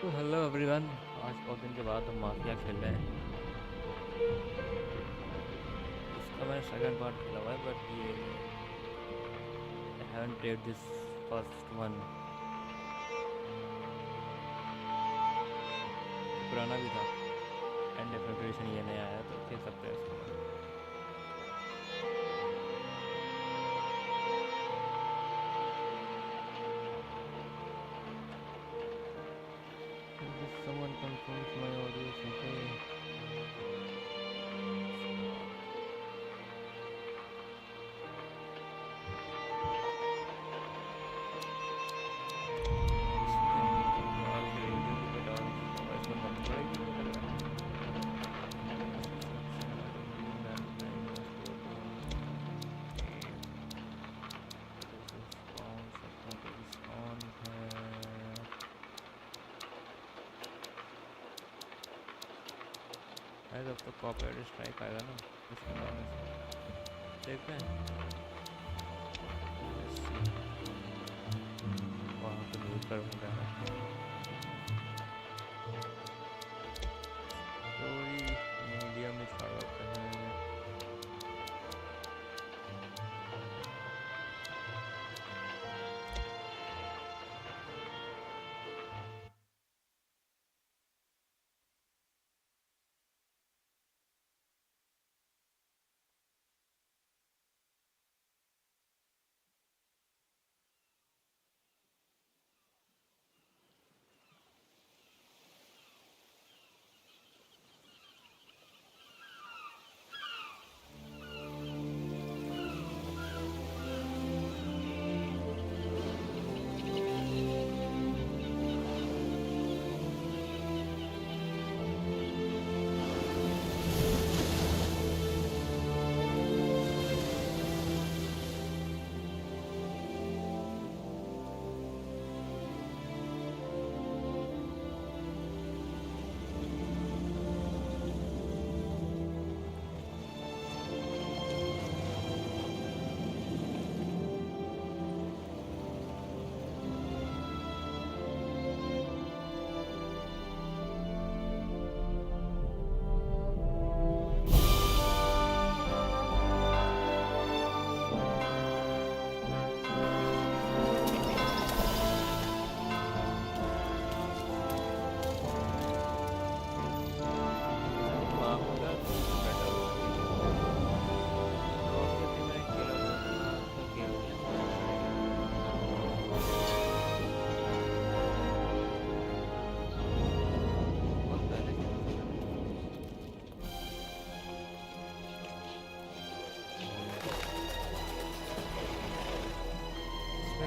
तो hello everyone. आज बहुत दिन के बाद हम माफिया खेल रहे हैं। इसका मैंने सेकंड पार्ट खेला हुआ है बट ये I haven't played this first one. ये पुराना भी था एंड डेफिनेट एडिशन ये नया आया तो खेल सकते हैं इसको। If someone confirms my audio is okay. अब तो कॉपीराइट स्ट्राइक आएगा ना इसके गाने से। देखते हैं वहाँ पे म्यूट करूँगा। स्टोरी मीडिया में छाड़ देते हैं।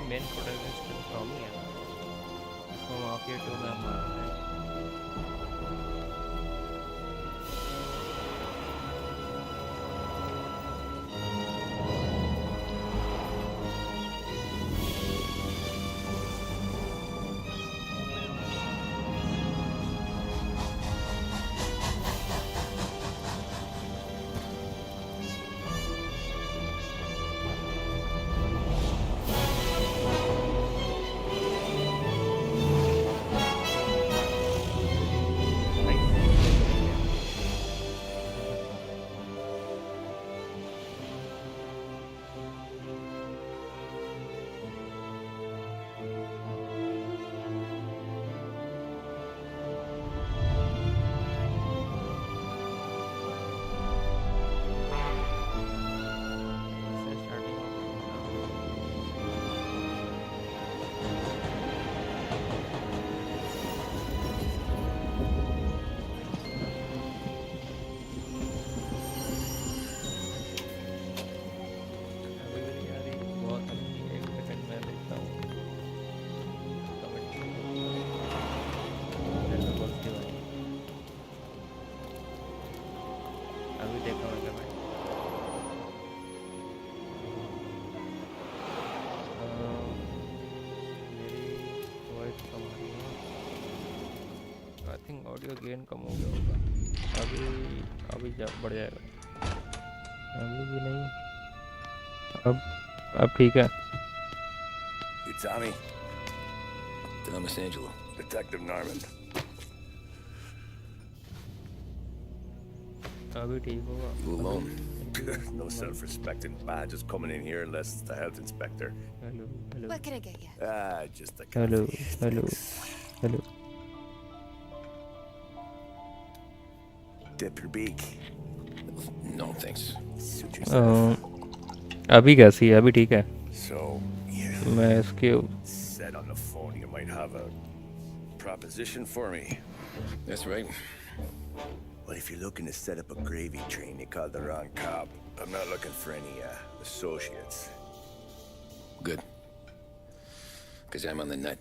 मेन प्रोटैगनिस्ट टॉम ही है। इसको माफिया 2 में मारते हैं। ऑडियो गेन कम हो गया होगा। अभी बढ़ जाएगा। अभी भी नहीं। अब ठीक है। You Tommy? Thomas Angelo. Detective Norman. अभी ठीक होगा. You alone? No self-respecting badges coming in here unless it's the health inspector. Hello, hello, What can I get you? Just a hello, coffee. hello, hello. Dip your beak. No, thanks. Suit yourself. अभी कैसी है? अभी ठीक है. So, yeah. मैं इसके Said on the phone you might have a proposition for me. That's right. Well, if you're looking to set up a gravy train, you called the wrong cop. I'm not looking for any associates. Good. Because I'm on the nut.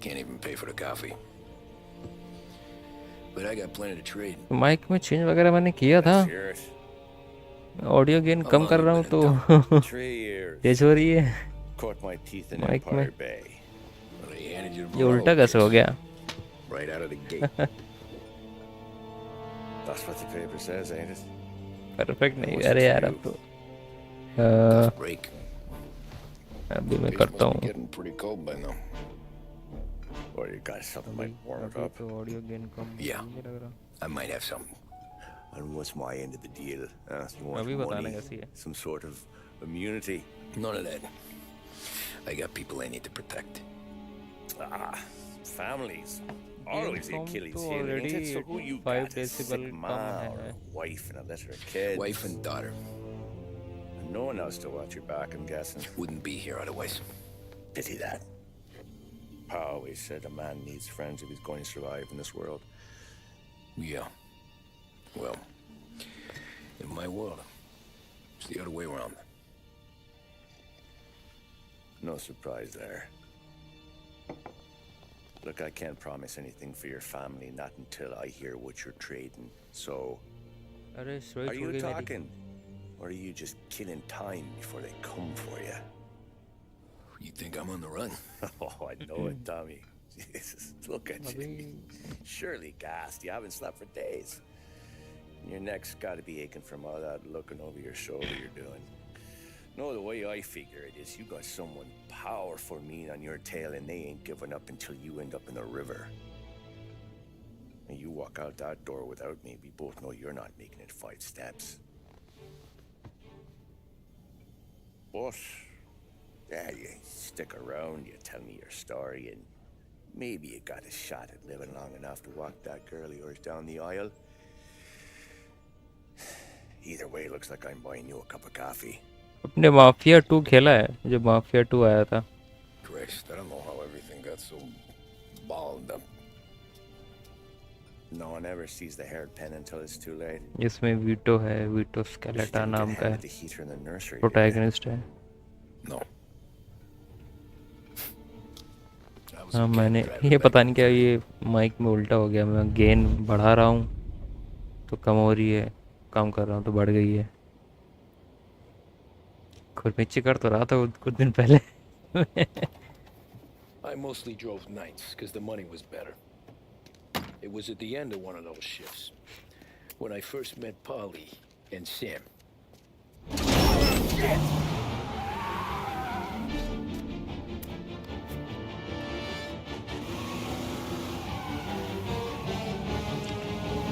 Can't even pay for the coffee. But I got plenty to trade. Mic में change वगैरह मैंने किया था. Let's hear it. Audio gain कम कर रहा हूँ तो 3 years. तेज हो रही है. Caught my teeth in Mike Empire में. Bay. Well, they handed you the ये उल्टा कैसे हो गया? right out of the gate. That's what the paper says, ain't it? Perfect नहीं. अरे यार अब तो Break. अभी मैं Place करता must be हूँ. getting pretty cold by now. Or you got something might warm it up. तो ऑडियो गेन कम Yeah. नहीं लग रहा. I might have something. And what's my end of the deal? You want अभी बताना money? कैसी है. Some sort of immunity? None of that. I got people I need to protect. Families. Always the Game Achilles तो heel, ain't already it? So who you 5 got? A sick decibel ma come or है. a wife and a litter of kids? Wife and daughter. And no one else to watch your back, I'm guessing. Wouldn't be here otherwise. Pity that. Pa always said a man needs friends if he's going to survive in this world. Yeah. Well, in my world, it's the other way around. No surprise there. Look, I can't promise anything for your family, not until I hear what you're trading. So, अरे are storage you हो गई मेरी. talking? Or are you just killing time before they come for you? You think I'm on the run? Oh, I know it, Tommy. Jesus, look at you. Surely gassed. You haven't slept for days. Your neck's got to be aching from all that looking over your shoulder you're doing. No, the way I figure it is you got someone powerful mean on your tail and they ain't giving up until you end up in the river. And you walk out that door without me, we both know you're not making it 5 steps. But, yeah, you stick around, you tell me your story, and maybe you got a shot at living long enough to walk that girl of yours down the aisle. Either way, looks like I'm buying you a cup of coffee. अपने mafia 2 खेला है जब mafia 2 आया था. Christ, I don't know how everything got so balled up. No one ever sees the haired pen until it's too late. इसमें veto है. Veto स्केलेटा नाम का है. The heater in the nursery. Protagonist है. No. हाँ मैंने ये पता नहीं क्या ये माइक में उल्टा हो गया. मैं गेन बढ़ा रहा हूँ तो कम हो रही है. कम कर रहा हूँ तो बढ़ गई है. खुरपीची कर तो रहा था कुछ दिन पहले. I mostly drove nights because the money was better. It was at the end of one of those shifts when I first met Polly and Sam.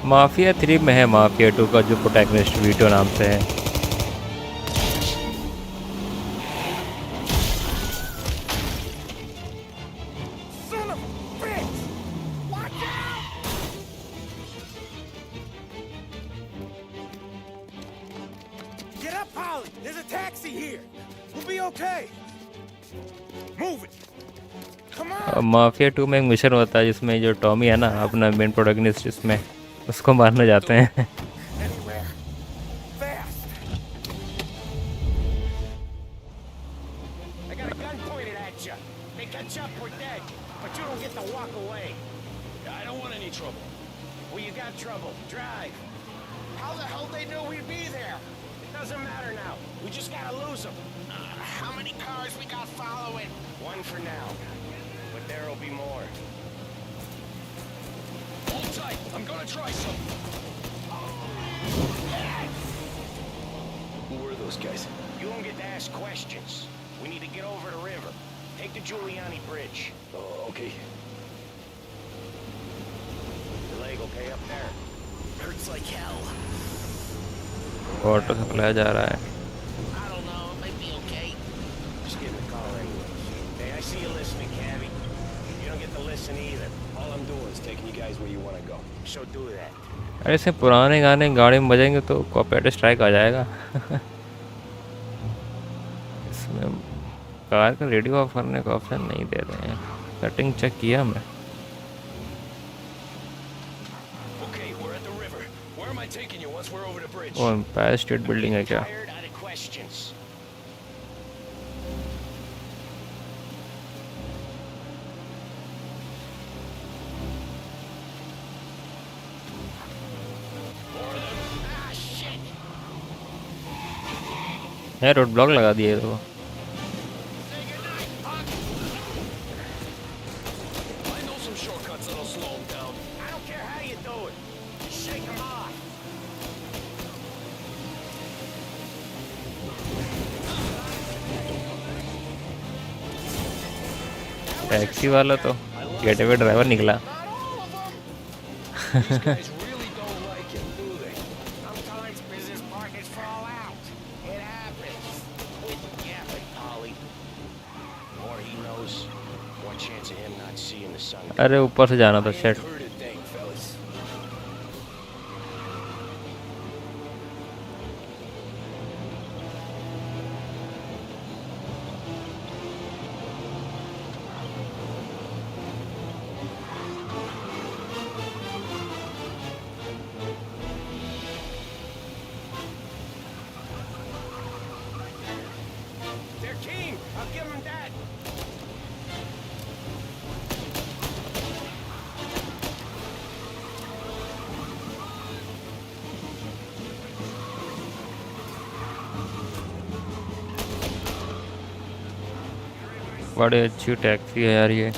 Mafia 3 में है माफिया 2 का जो प्रोटैगनिस्ट वीटो नाम से है. माफिया 2 में एक mission होता है जिसमें जो टॉमी है ना अपना मेन प्रोटैगनिस्ट इसमें उसको मारने जाते हैं. Take the Giuliani Bridge. Oh, okay. The leg okay up there? Hurts like hell. Water supply जा रहा है. I don't know. It might be okay. Just give him a call anyway. Hey, I see you listening, Cabby. You don't get to listen either. All I'm doing is taking you guys where you want to go. So do that. अरे इसमें पुराने गाने गाड़ी में बजेंगे तो copyright strike आ जाएगा. इसमें car का रेडियो ऑफ करने का ऑप्शन नहीं दे रहे हैं. सेटिंग चेक किया हमने. Okay, we're at the river. Where am I taking you once we're over the bridge? वो एम्पायर स्टेट बिल्डिंग है क्या? Tired out of questions. Ah, shit. है रोड ब्लॉक लगा दिए तो. Say goodnight, punk. I know some shortcuts that'll slow them down. I don't care how you do it. Just shake them off. Taxi वाला तो gateway driver निकला. Not all of them. These guys really don't like him, do they? Sometimes business partners fall out. It happens. Yeah, but Ollie, the more he knows, more chance of him not seeing the sun. अरे ऊपर से जाना था. I shed. ain't heard a thing, fellas. They're keen. I'll give them that. बड़ी अच्छी taxi है यार ये.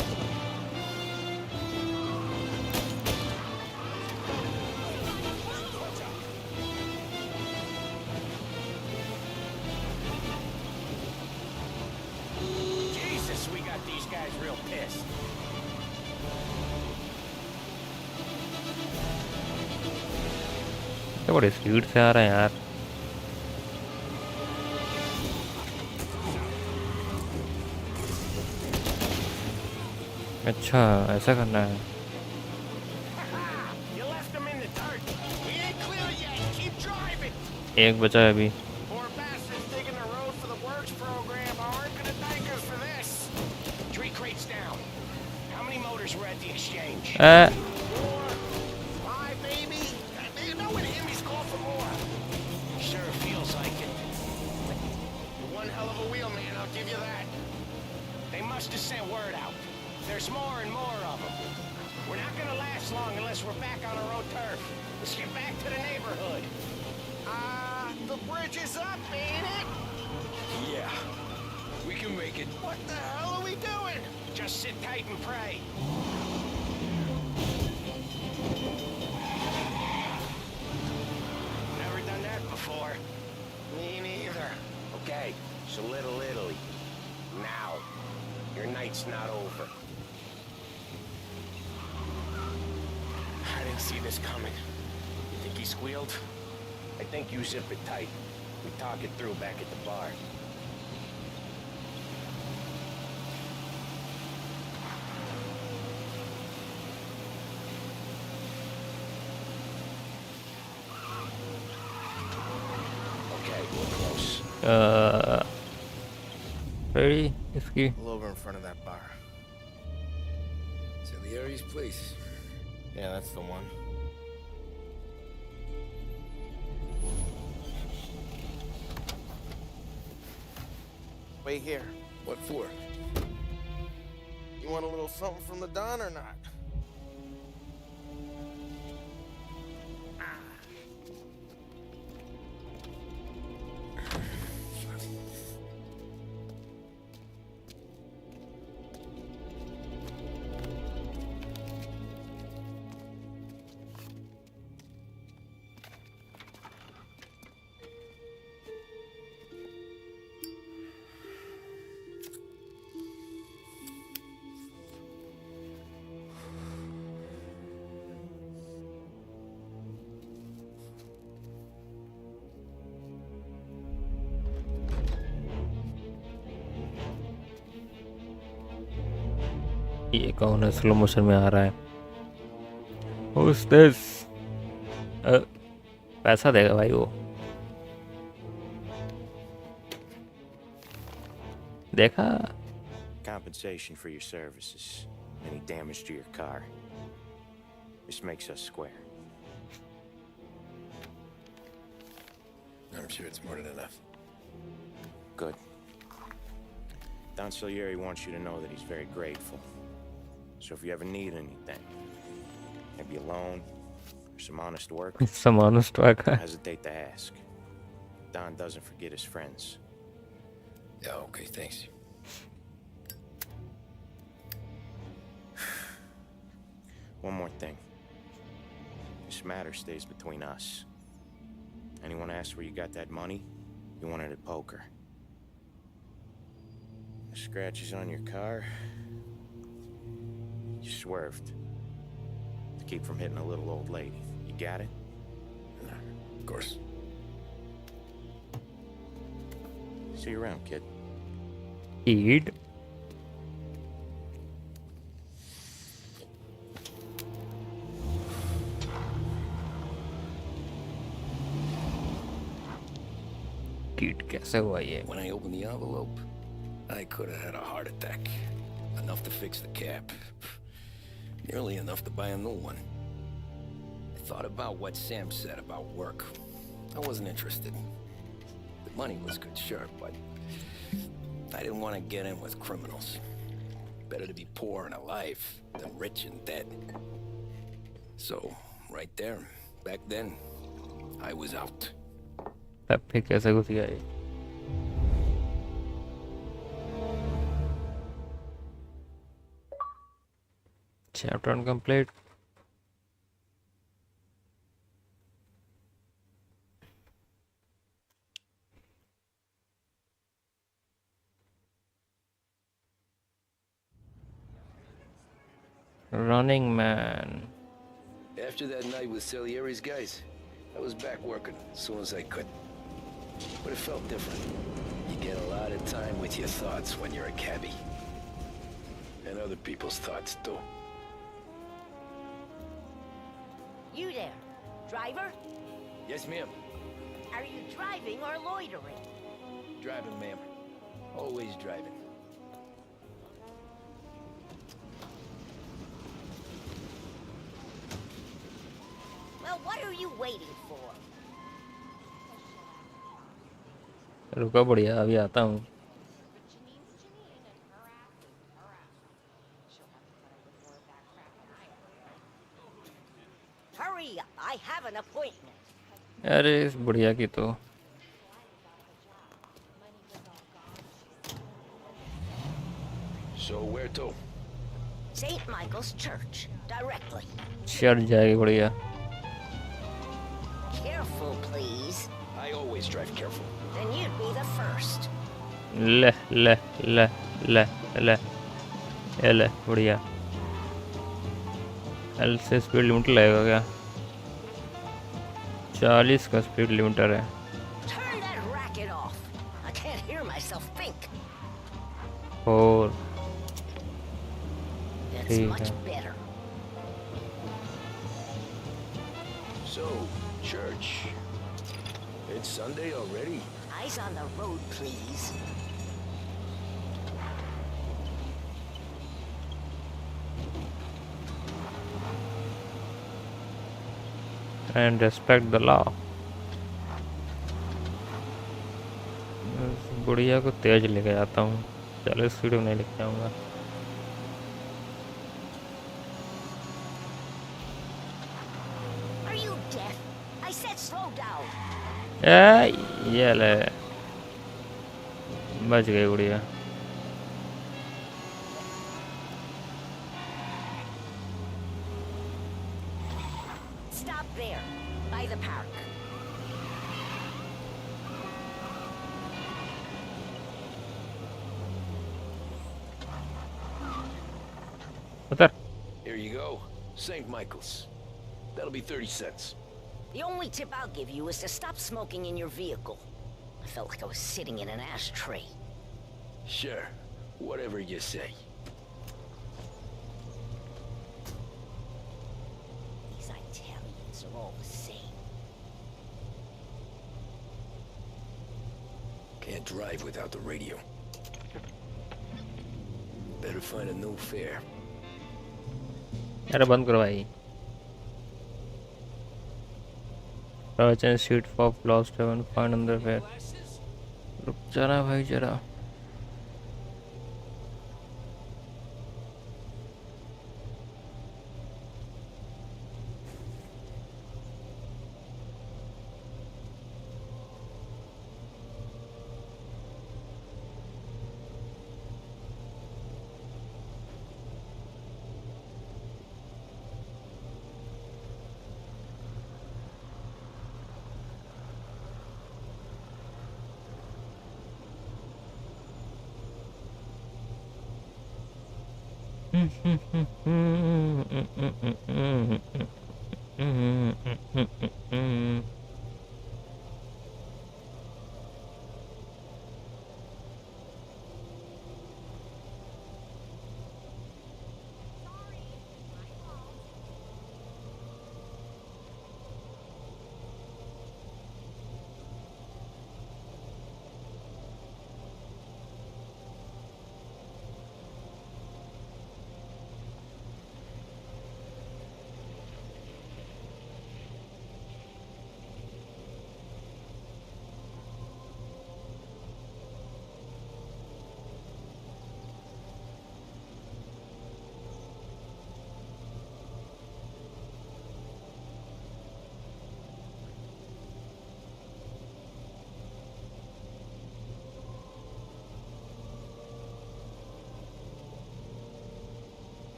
Jesus, we got these guys real pissed. तो बड़ी स्पीड से आ रहे हैं यार. अच्छा ऐसा करना है. You left them in the dirt. We ain't clear yet. Keep driving. एक बचा है अभी. Poor bastards digging the road for the works program aren't gonna thank us for this. 3 crates down. How many motors were at the exchange? 4, 5, maybe. You know when Emmys call for more. Sure feels like it. You're one hell of a wheel man, I'll give you that. They must have sent word out. There's more and more of them. We're not gonna last long unless we're back on our own turf. Let's get back to the neighborhood. The bridge is up, ain't it? Yeah, we can make it. What the hell are we doing? Just sit tight and pray. Never done that before. Me neither. Okay, so Little Italy. Now, your night's not over. I didn't see this coming. You think he squealed? I think you zip it tight. We talk it through back at the bar. Okay, we're close. Ready इसकी. Pull over in front of that bar. Salieri's place. Yeah, that's the one. Wait here. What for? You want a little something from the Don or not? ये कौन है slow motion में आ रहा है? Who's this? पैसा देगा भाई वो। देखा? Compensation for your services. Any damage to your car. This makes us square. I'm sure it's more than enough. Good. Don Salieri wants you to know that he's very grateful. So if you ever need anything, maybe a loan or some honest work, Some honest work. don't hesitate to ask. Don doesn't forget his friends. Yeah, okay, thanks. One more thing. This matter stays between us. Anyone asks where you got that money, you won it at poker. The scratches on your car, you swerved to keep from hitting a little old lady. You got it? Of course. See you around, kid. Kid. Kid कैसे हुआ ये? When I opened the envelope, I could have had a heart attack. Enough to fix the cap. Nearly enough to buy a new one. I thought about what Sam said about work. I wasn't interested. The money was good, sure, but I didn't want to get in with criminals. Better to be poor and alive than rich and dead. So, right there, back then, I was out. तब फिर कैसे घुस गया ये? Chapter complete. Running Man. After that night with Salieri's guys, I was back working as soon as I could. But it felt different. You get a lot of time with your thoughts when you're a cabbie. And other people's thoughts, too. You there, driver? Yes, ma'am. Are you driving or loitering? Driving, ma'am. Always driving. Well, what are you waiting for? रुका बढ़िया अभी आता हूँ. Hurry, I have an appointment. अरे इस बढ़िया की तो So where to? St. Michael's Church, directly. चढ़ जाएगी बढ़िया. Careful, please. I always drive careful. Then you'd be the first. ले ले ले ले ले ये ले बढ़िया. एल से स्पीड लिमिट लगेगा क्या? 40 का स्पीड लिमिटर है. Turn that racket off. I can't hear myself think. और That's ठीक much है. better. So, church. It's Sunday already? Eyes on the road, please. And respect the law. गुड़िया को तेज लेके जाता हूँ. चलो स्पीड में नहीं लेके जाऊँगा. Are you deaf? I said slow down. ये ले बच गई गुड़िया. Stop there, by the park. उतर. Here you go. St. Michael's. That'll be 30 cents. The only tip I'll give you is to stop smoking in your vehicle. I felt like I was sitting in an ashtray. Sure. Whatever you say. can't drive without the radio. Better find a new fare. अरे बंद करो भाई. Search and shoot for lost heaven, find another fare. रुक जरा भाई जरा.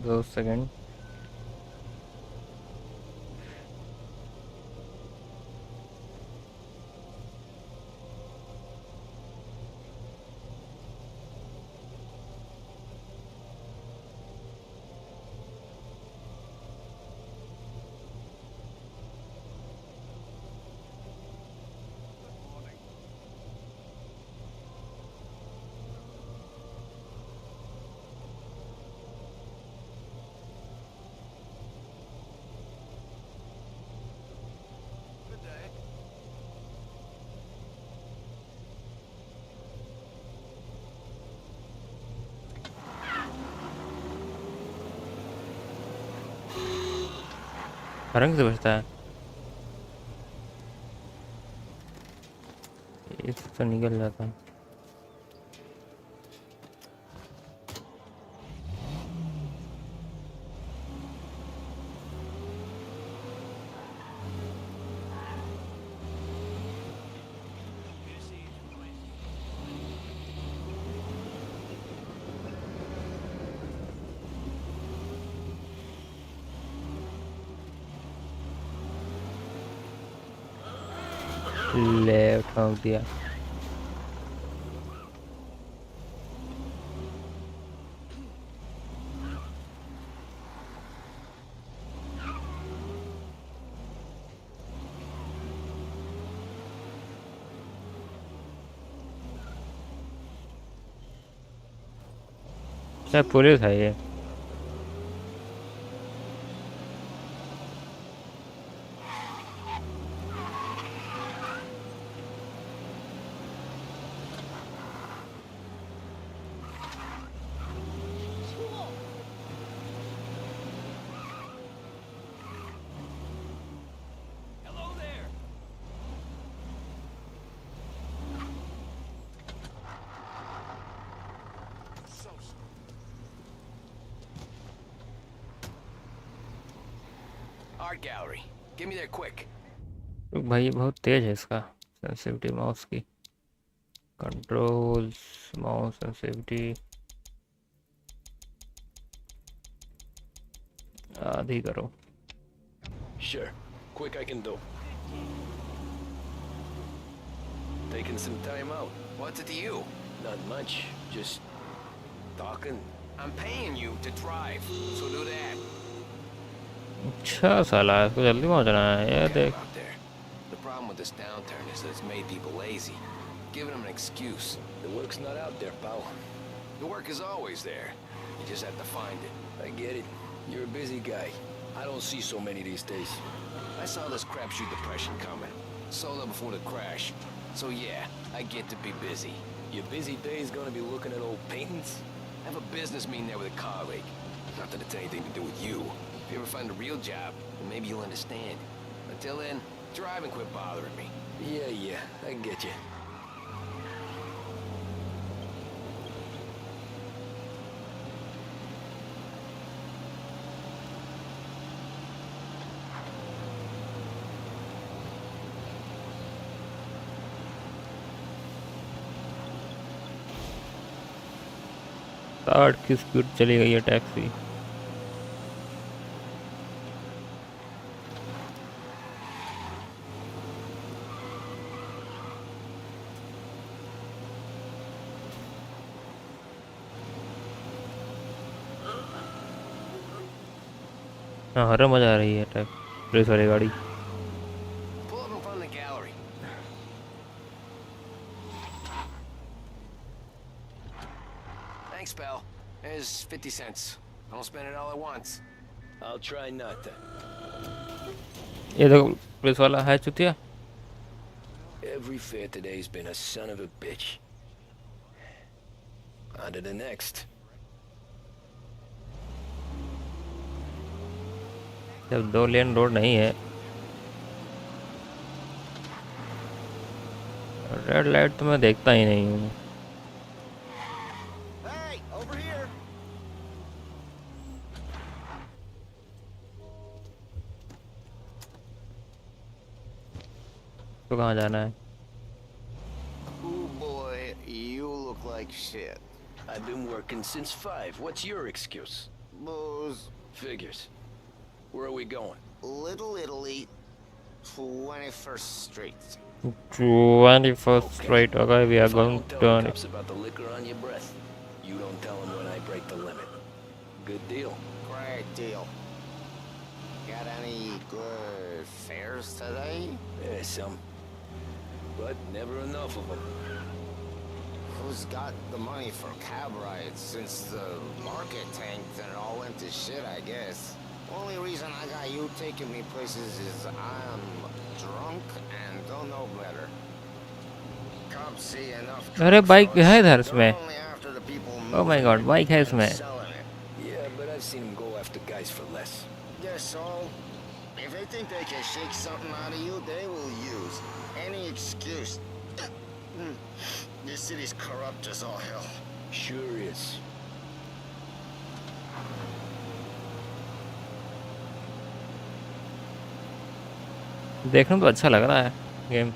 दो second. रंग से बचता है. इससे तो निकल जाता है. ले ठोक दिया. क्या पुलिस है ये? Art gallery. Get me there quick. भाई बहुत तेज है इसका सेंसिटिविटी माउस की. कंट्रोल्स माउस सेंसिटिविटी आधी करो. Sure. Quick I can do. Taking some time out. What's it to you? Not much. Just talking. I'm paying you to drive, so do that. अच्छा साला इसको जल्दी पहुंचना है. ये देख. Out there. The problem with this downturn is that it's made people lazy. Giving them an excuse. The work's not out there, pal. The work is always there. You just have to find it. I get it. You're a busy guy. I don't see so many these days. I saw this crapshoot depression coming. Sold up before the crash. So yeah, I get to be busy. Your busy day's gonna be looking at old paintings? I have a business meeting there with a colleague. Not that it's anything to do with you. If you ever find a real job, then maybe you'll understand. Until then, drive and quit bothering me. Yeah, I get you. आठ की speed चली गई है taxi. हाँ हर मजा आ रही है tax police वाली गाड़ी। Pull up in front of the gallery. Thanks, pal. Here's 50 cents. I don't spend it all at once. I'll try not to. ये देखो पुलिस वाला है चुतिया। Every fair today's been a son of a bitch. On to the next. जब 2 lane road नहीं है, red light तो मैं देखता ही नहीं हूँ। Hey, over here. तो कहाँ जाना है? Oh boy, you look like shit. I've been working since 5. What's your excuse? Booze. Figures. Where are we going? Little Italy, 21st Street. 21st Street. Okay, we are If I going don't tell to. the cops about the liquor on your breath, you don't tell them when I break the limit. Good deal. Great deal. Got any good fares today? Yeah, some. But never enough of them. Who's got the money for cab rides since the market tanked and it all went to shit, I guess? Only reason I got you taking me places is I'm drunk and don't know better. Cops see enough. अरे bike है इधर They're इसमें। only after the people Oh my God, moving bike है and इसमें। selling it. Yeah, but I've seen them go after guys for less. Guess so. If they think they can shake something out of you, they will use any excuse. This city's corrupt as all hell. Sure is. देखने में तो अच्छा लग रहा है game.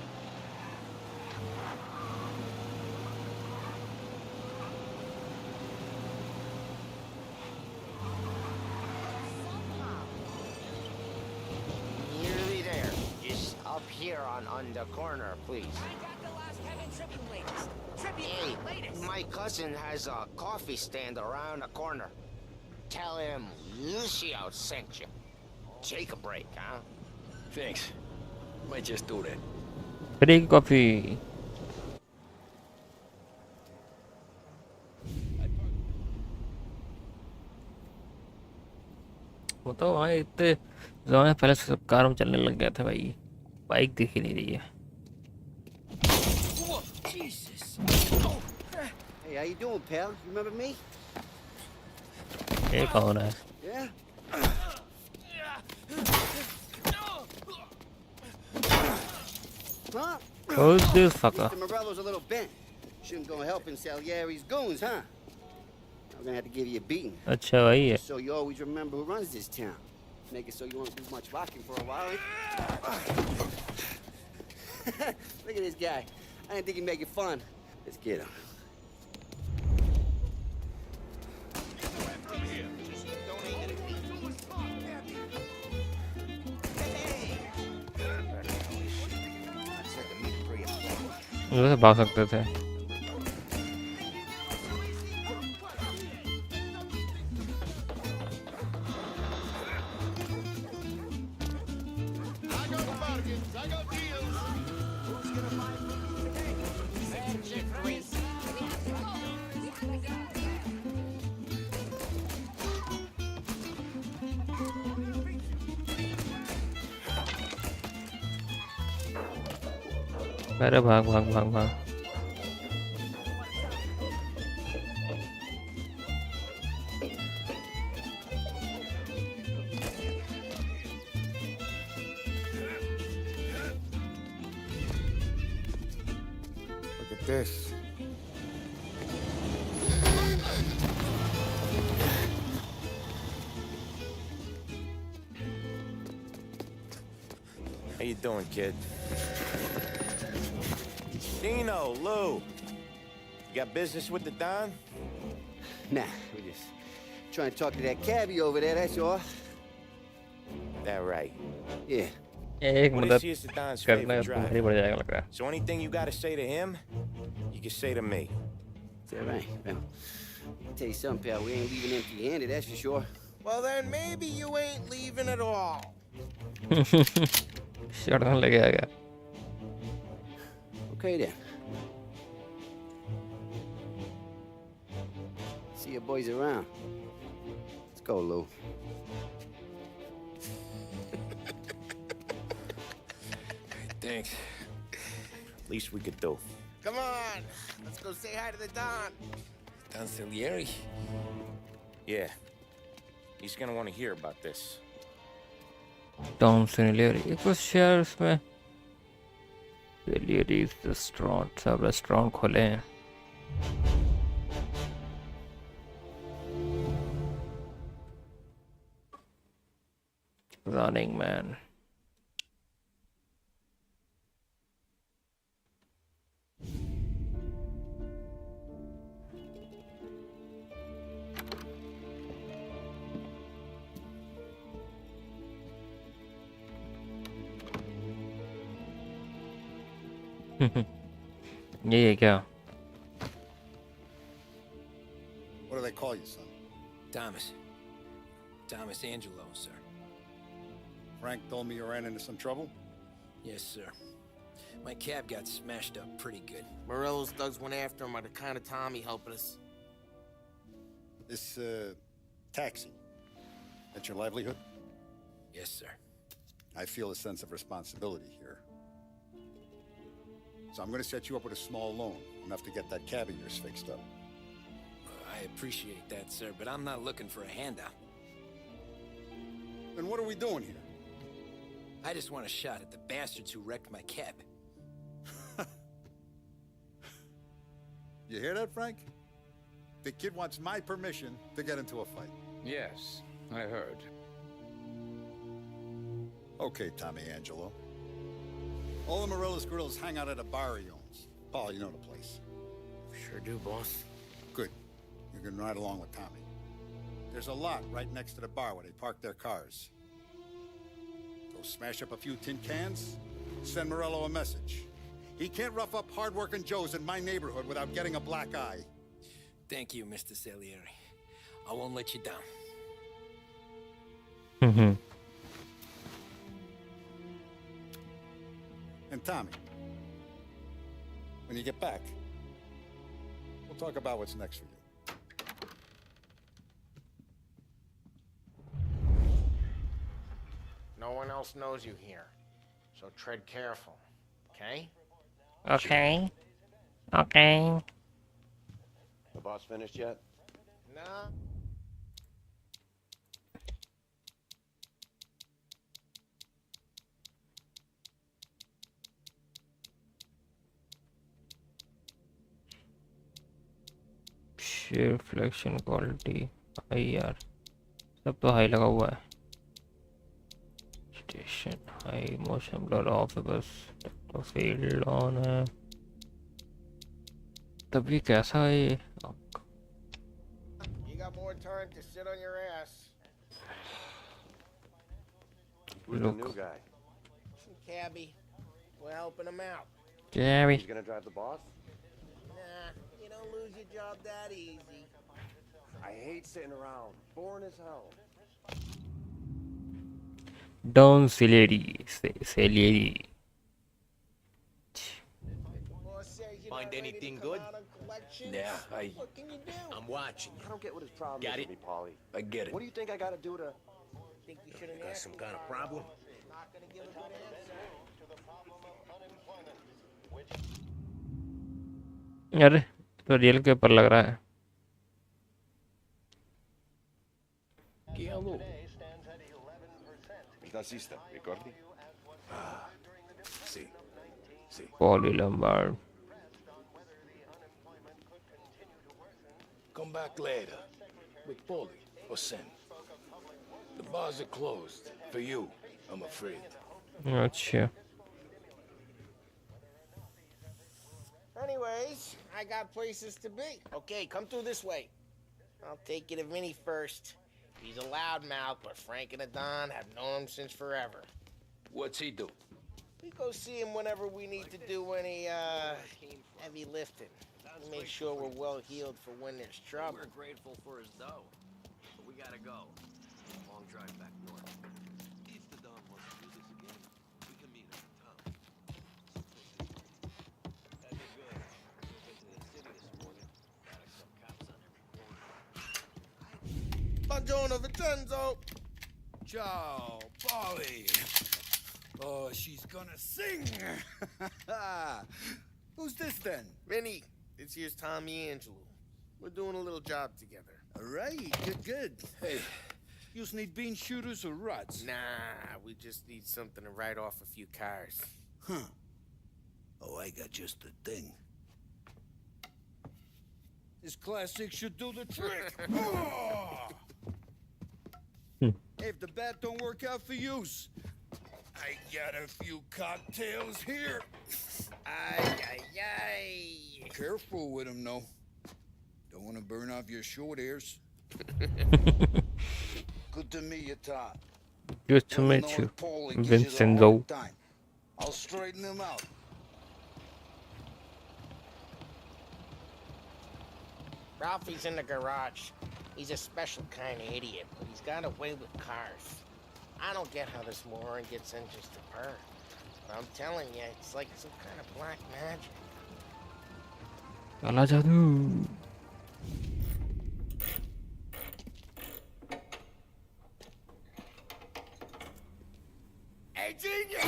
Nearly there. Just up here on the corner, please. Hey, my cousin has a coffee stand around the corner. Tell him Lucio sent you. Take a break, huh? Thanks. Might just do that. Free coffee. वो तो वहाँ इतने ज़माने पहले से सब car में चलने लग गया था भाई। बाइक दिख ही नहीं रही है। Hey, how you doing, pal? You remember me? ये कौन है? Yeah? Huh? Who's this fucker? Mr. Morello's a little bent. Shouldn't go helping Salieri's goons, huh? I'm gonna have to give you a beating. अच्छा वही है। So you always remember who runs this town. Make it so you won't do much rocking for a while. Look at this guy. I didn't think he'd make it fun. Let's get him. उधर से भाग सकते थे। अरे भाग भाग भाग भाग। Look at this. How you doing, kid? Dino, Lou. You got business with the Don? Nah, we're just trying to talk to that cabbie over there, that's all. That right. Yeah. एक What मदद is he is the Don's करना favorite तुम्हारी driver. बढ़ जाएगा लग रहा है। So anything you gotta say to him, you can say to me. Is that right? Well, I'll tell you something, pal. We ain't leaving empty-handed, that's for sure. Well, then maybe you ain't leaving at all. Shotgun लेके आ गया। Okay, then. See your boys around. Let's go, Lou. Thanks. Least we could do. Come on, let's go say hi to the Don. Don Salieri? Yeah. He's gonna want to hear about this. Tom सिनेलियर एक बस share उसमें सिनेलियरीज restaurant सब restaurant खोले हैं। Running man ये है क्या? What do they call you, son? Thomas. Thomas Angelo, sir. Frank told me you ran into some trouble? Yes, sir. My cab got smashed up pretty good. Morello's thugs went after him on account of Tommy helping us. This, taxi. That's your livelihood? Yes, sir. I feel a sense of responsibility here. So I'm gonna set you up with a small loan, enough to get that cab of yours fixed up. I appreciate that, sir, but I'm not looking for a handout. Then what are we doing here? I just want a shot at the bastards who wrecked my cab. You hear that, Frank? The kid wants my permission to get into a fight. Yes, I heard. Okay, Tommy Angelo. All the Morello's grills hang out at a bar he owns. Paul, you know the place. Sure do, boss. Good. You can ride along with Tommy. There's a lot right next to the bar where they park their cars. Go smash up a few tin cans, send Morello a message. He can't rough up hard-working Joes in my neighborhood without getting a black eye. Thank you, Mr. Salieri. I won't let you down. And Tommy, when you get back, we'll talk about what's next for you. No one else knows you here, so tread careful, okay? Okay. Okay. The boss finished yet? No. Share flexion quality high यार सब तो high लगा हुआ है। Station high motion blur of है बस तो field on है तभी कैसा है ये। You got more time to sit on your ass. Who's the new guy? Some cabbie. We're helping him out. Jerry. He's gonna drive the boss? Nah, you don't lose your job that easy. I hate sitting around. Boring as hell. Don Salieri. Salieri. Boss says you're Find not ready to anything come good? out on collections. Yeah, What can you do? I'm watching I don't get what his problem Got is it? with me, Paulie. I get it. What do you think I gotta do to... Think you should have Got asked some me kind of that. problem? Not gonna give a good answer. अरे तो real के ऊपर लग रहा है। Paulie Lombard. Come back later. With Polly or Sen. The bars are closed. For you, I'm afraid. अच्छा Anyways, I got places to be. Okay, come through this way. I'll take you to Vinny first. He's a loudmouth, but Frank and Adon have known him since forever. What's he do? We go see him whenever we need to do any, heavy lifting. Make sure we're well healed for when there's trouble. We're grateful for his dough, but we gotta go. Long drive back north. If the Don wants to do this again, we can meet him in town. That'd be good. We've been to the city this morning. Gotta some cops on every corner. Buongiorno, Vincenzo! Ciao, Polly. Oh, she's gonna sing. Who's this then? Vinny, this here's Tommy Angelo. We're doing a little job together. All right, good. Hey, you need bean shooters or rods? Nah, we just need something to write off a few cars. Huh. Oh, I got just the thing. This classic should do the trick. Oh! Hey, if the bat don't work out for use, I got a few cocktails here. Ay. Careful with them, though. Don't want to burn off your short hairs. Good to meet you, Todd. Good to meet you, Vincenzo. I'll straighten them out. Ralphie's in the garage. He's a special kind of idiot, but he's got a way with cars. I don't get how this moron gets engines to purr. But I'm telling you, it's like some kind of black magic. काला जादू. Hey, genius!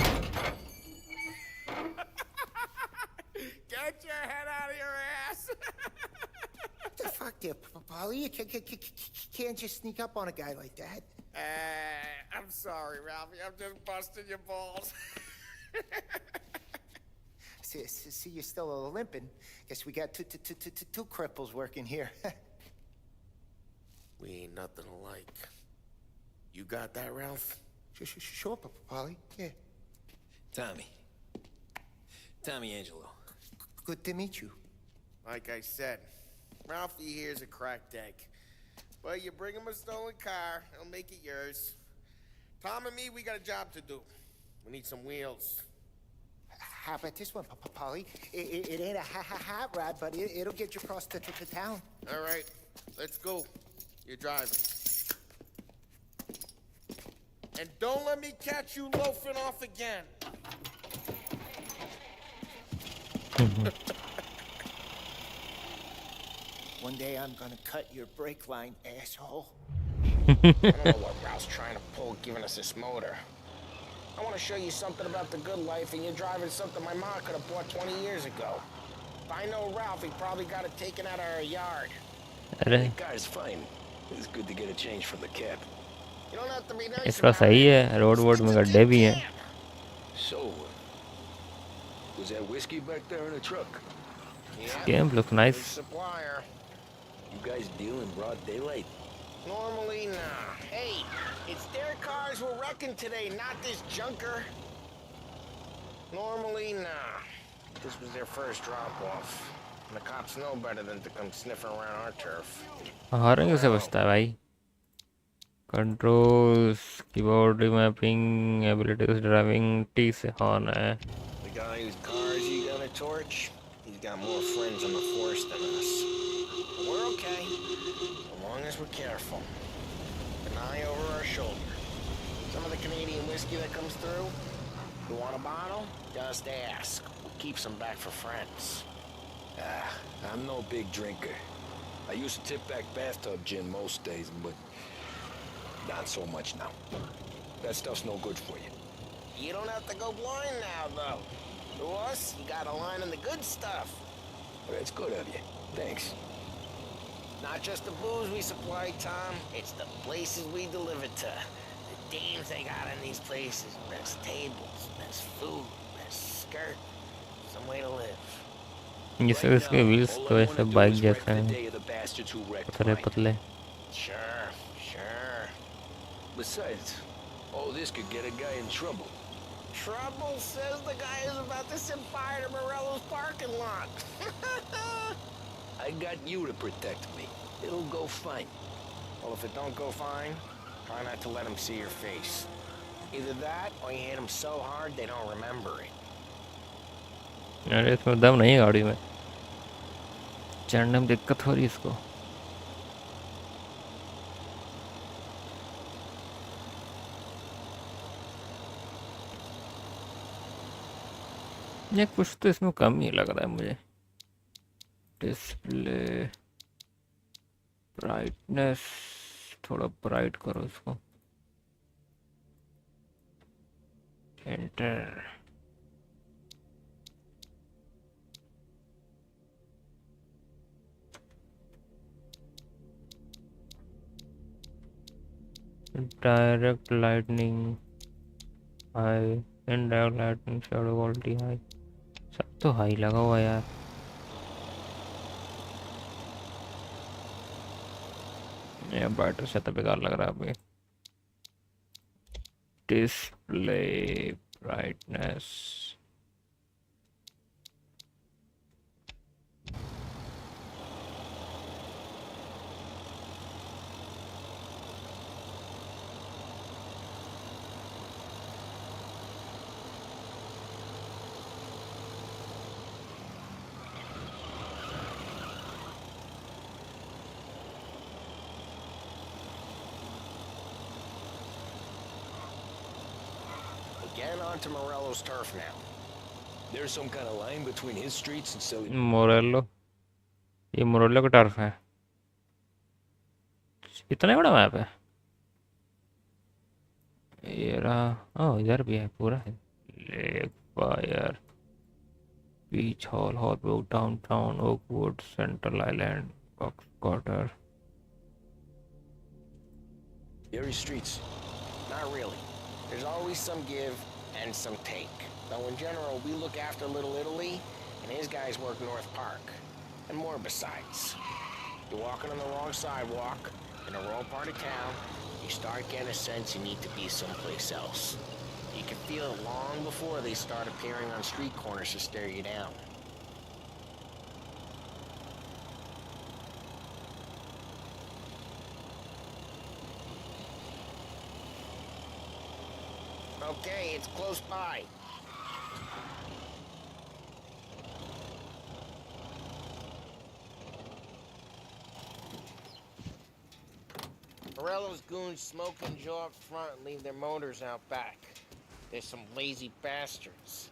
Get your head out of your ass! What the fuck there, Polly? You can't just sneak up on a guy like that. I'm sorry, Ralphie. I'm just busting your balls. See, you're still limping. Guess we got two cripples working here. We ain't nothing alike. You got that, Ralph? Sure, Polly. Yeah. Tommy Angelo. Good to meet you. Like I said, Ralphie here's a cracked egg. Well, you bring him a stolen car, he'll make it yours. Tom and me, we got a job to do. We need some wheels. How about this one, Polly? It ain't a hot rod, but it'll get you across to town. All right, let's go. You're driving. And don't let me catch you loafing off again. One day I'm gonna cut your brake line, asshole. I don't know what Ralph's trying to pull giving us this motor. I want to show you something about the good life, and you're driving something my mom could have bought 20 years ago. If I know Ralph, he probably got it taken out of our yard. अरे The car's fine. It's good to get a change from the cab. You don't have to be nice इसका about सही it. है. Road वोड में गड्ढे भी हैं. So, was that whiskey back there in the truck? Yeah, Game looks good nice. supplier. You guys deal in broad daylight? Normally, nah. Hey, it's their cars we're wrecking today, not this junker. Normally, nah. This was their first drop-off. And the cops know better than to come sniffing around our turf. Horn कैसे बजता है भाई? Controls, keyboard mapping, abilities, driving, T से horn है. The guy whose cars you gonna torch, he's got more friends on the force than us. But we're okay, as long as we're careful. An eye over our shoulder. Some of the Canadian whiskey that comes through, you want a bottle? Just ask. We'll keep some back for friends. I'm no big drinker. I used to tip back bathtub gin most days, but not so much now. That stuff's no good for you. You don't have to go blind now, though. To us, you got a line on the good stuff. Well, that's good of you. Thanks. Not just the booze we supply, Tom. It's the places we deliver to. The dames they got in these places. Best tables, best food, best skirt. Some way to live. जिससे इसके wheels तो ऐसे bike जैसे हैं पतले पतले Sure, sure. Besides, all this could get a guy in trouble. Trouble says the guy is about to set fire to Morello's parking lot. I got you to protect me. It'll go fine. Well, if it don't go fine, try not to let him see your face. Either that, or you hit him so hard they don't remember it. अरे इसमें दम नहीं है गाड़ी में चढ़ने में दिक्कत हो रही है इसको ये कुछ तो इसमें कम ही लग रहा है मुझे डिस्प्ले ब्राइटनेस थोड़ा ब्राइट करो इसको enter direct lightning high indirect lightning shadow quality high सब तो हाई लगा हुआ यार ये ब्राइटर से तो बेकार लग रहा है अभी display brightness Getting onto Morello's turf now. There's some kind of line between his streets and so. मोरेलो ये मोरेलो का टर्फ है इतना बड़ा मैप है ये रहा ओह इधर भी है पूरा है lake fire beach hall Hotbrook downtown Oakwood central island box quarter Area streets. Not really. There's always some give and some take. Though in general, we look after Little Italy, and his guys work North Park. And more besides. You're walking on the wrong sidewalk, in the wrong part of town, you start getting a sense you need to be someplace else. You can feel it long before they start appearing on street corners to stare you down. Okay, it's close by. Morello's goons smoke and jaw up front and leave their motors out back. They're some lazy bastards.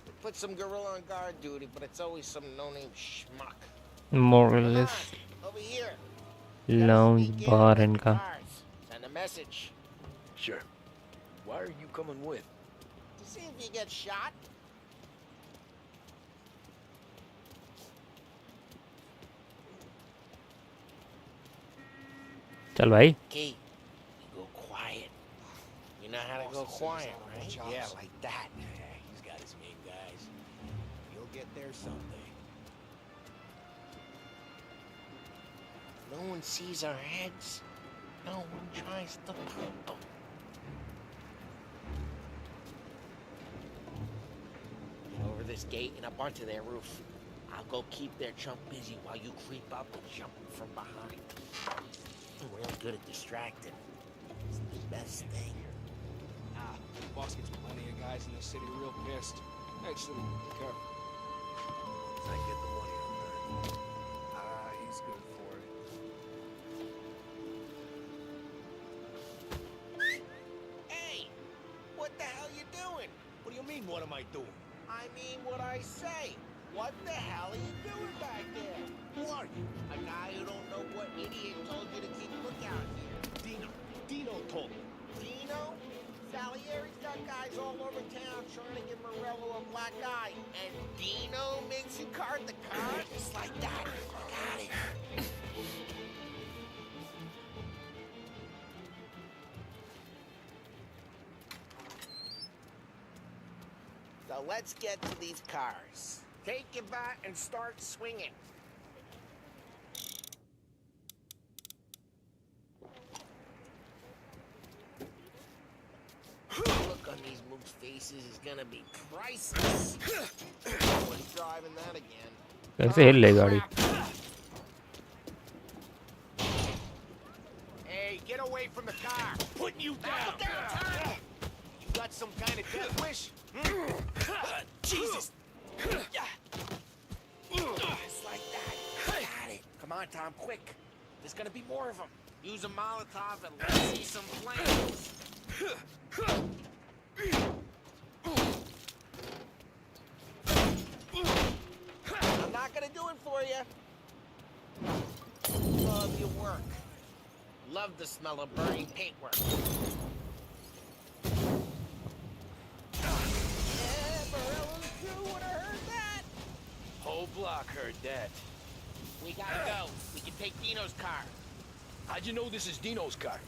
They put some gorilla on guard duty, but it's always some no-name schmuck. Morales Over here. Lounge bar इनका Send a message. Sure. Why are you coming with? To see if you get shot. चल भाई Key, you go quiet. You know how to go quiet, right? Yeah, like that. Yeah, he's got his main guys. You'll get there someday. No one sees our heads. No one tries to pump them. Over this gate and up onto their roof. I'll go keep their chump busy while you creep up and jump from behind. I'm real good at distracting. It's the best thing. The boss gets plenty of guys in the city real pissed. Actually, be careful. I get the money on that. He's good for it. Hey! What the hell you doing? What do you mean, what am I doing? I mean what I say. What the hell are you doing back there? Who are you? A guy who don't know what idiot told you to keep lookout here. Dino told me. Dino? Salieri's got guys all over town trying to give Morello a black eye. And Dino makes you card the car just like that. Got it. So let's get to these cars. Take your bat and start swinging. Look on these mooks' faces is gonna be priceless. What's driving that again? कैसे हिल ले गाड़ी? Hey, get away from the car. Putting you down. You got some kind of death wish? Jesus. It's like that. Got it. Come on, Tom, quick. There's gonna be more of them. Use a Molotov and let's see some flames. I'm not gonna do it for you. Love your work. Love the smell of burning paintwork. Yeah, Morello's crew would have heard that. Whole block heard that. We gotta go. We can take Dino's car. How'd you know this is Dino's car?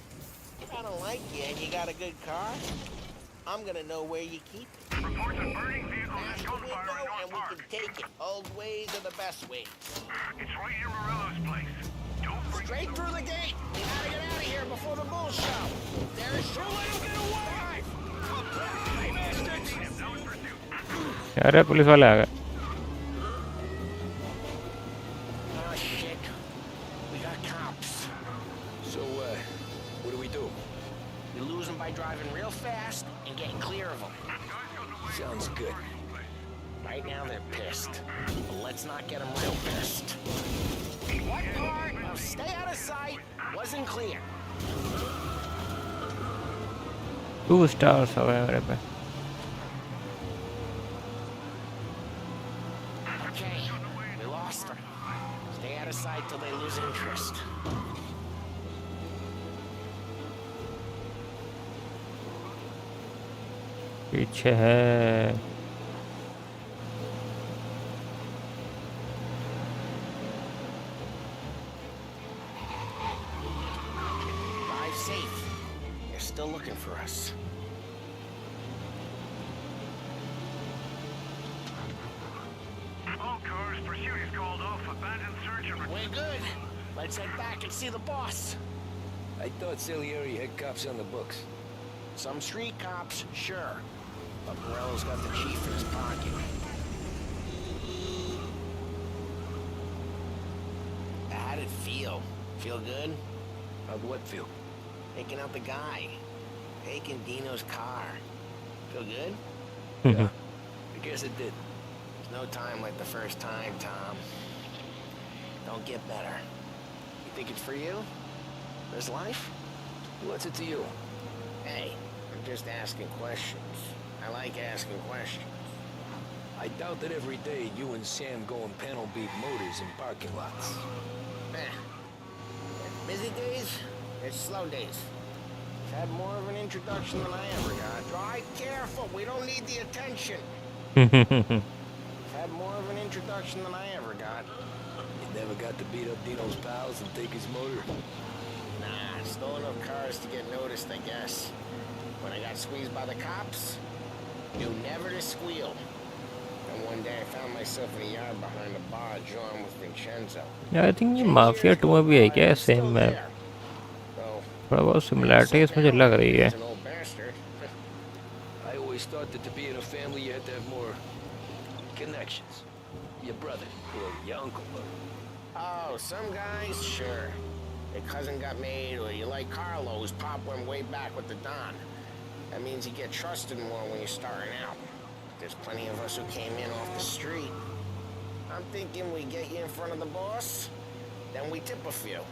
If I don't like you and you got a good car, I'm gonna know where you keep it. Reports of burning vehicles Smash and the gunfire window in North and we Park. can take it. Old ways are the best ways. It's right near Morello's place. Don't bring Straight through the gate. We gotta get out of here before the bull show. There's your way to get away. Hey, bastards. Now in pursuit. यार ये police वाले आ गए. Oh, shit. We got cops. So, what do we do? You lose them by driving real fast and getting clear of them. Sounds good. Right now they're pissed. But let's not get them real pissed. What part of stay out of sight wasn't clear? 2 stars हो गए मेरे पे. Okay, we lost them. Stay out of sight till they lose interest. पीछे है. Drive safe. They're still looking for us. All cars, pursuit is called off. Abandoned search and We're good. Let's head back and see the boss. I thought Salieri had cops on the books. Some street cops, sure. But Morello's got the chief in his pocket. How did it feel? Feel good? How'd what feel? Taking out the guy. Taking Dino's car. Feel good? Yeah, I guess it did. There's no time like the first time, Tom. Don't get better. You think it's for you? This life? What's it to you? Hey, I'm just asking questions. I like asking questions. I doubt that every day you and Sam go and panel beat motors in parking lots. Busy days, it's slow days. I've had more of an introduction than I ever got. Drive careful, we don't need the attention. I've had more of an introduction than I ever got. You never got to beat up Dino's pals and take his motor? Nah, stole enough cars to get noticed, I guess. When I got squeezed by the cops, knew never to squeal. And one day I found myself in a yard behind a bar drawn with Vincenzo. Yeah, I think Mafia 2 में भी है क्या same map? थोड़ा बहुत similarity इसमें जो लग रही है. I always thought that to be in a family you had to have more connections. Your brother or your uncle. Oh, some guys, sure. Your cousin got made, or you like Carlos, Pop went way back with the Don. That means you get trusted more when you're starting out. There's plenty of us who came in off the street. I'm thinking we get you in front of the boss, then we tip a few.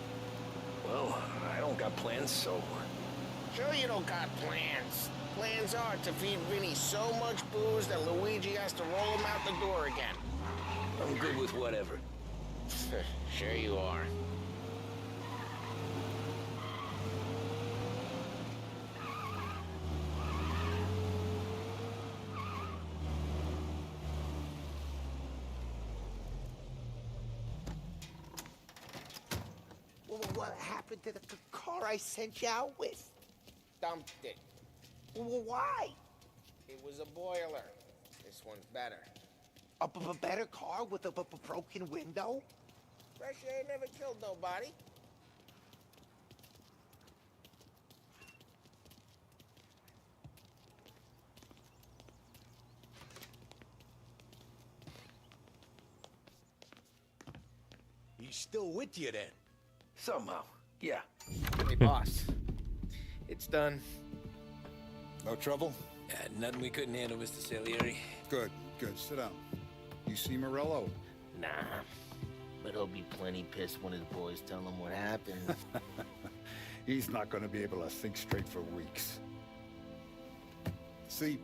Well, I don't got plans, so... Sure you don't got plans. Plans are to feed Vinny so much booze that Luigi has to roll him out the door again. I'm good with whatever. Sure you are. What happened to the car I sent you out with? Dumped it. Well, why? It was a boiler. This one's better. A better car with a broken window? Fresh air never killed nobody. He's still with you then? Somehow, yeah. Hey, boss. It's done. No trouble? Nothing we couldn't handle, Mr. Salieri. Good, good. Sit down. You see Morello? Nah. But he'll be plenty pissed when his boys tell him what happened. He's not going to be able to think straight for weeks. See,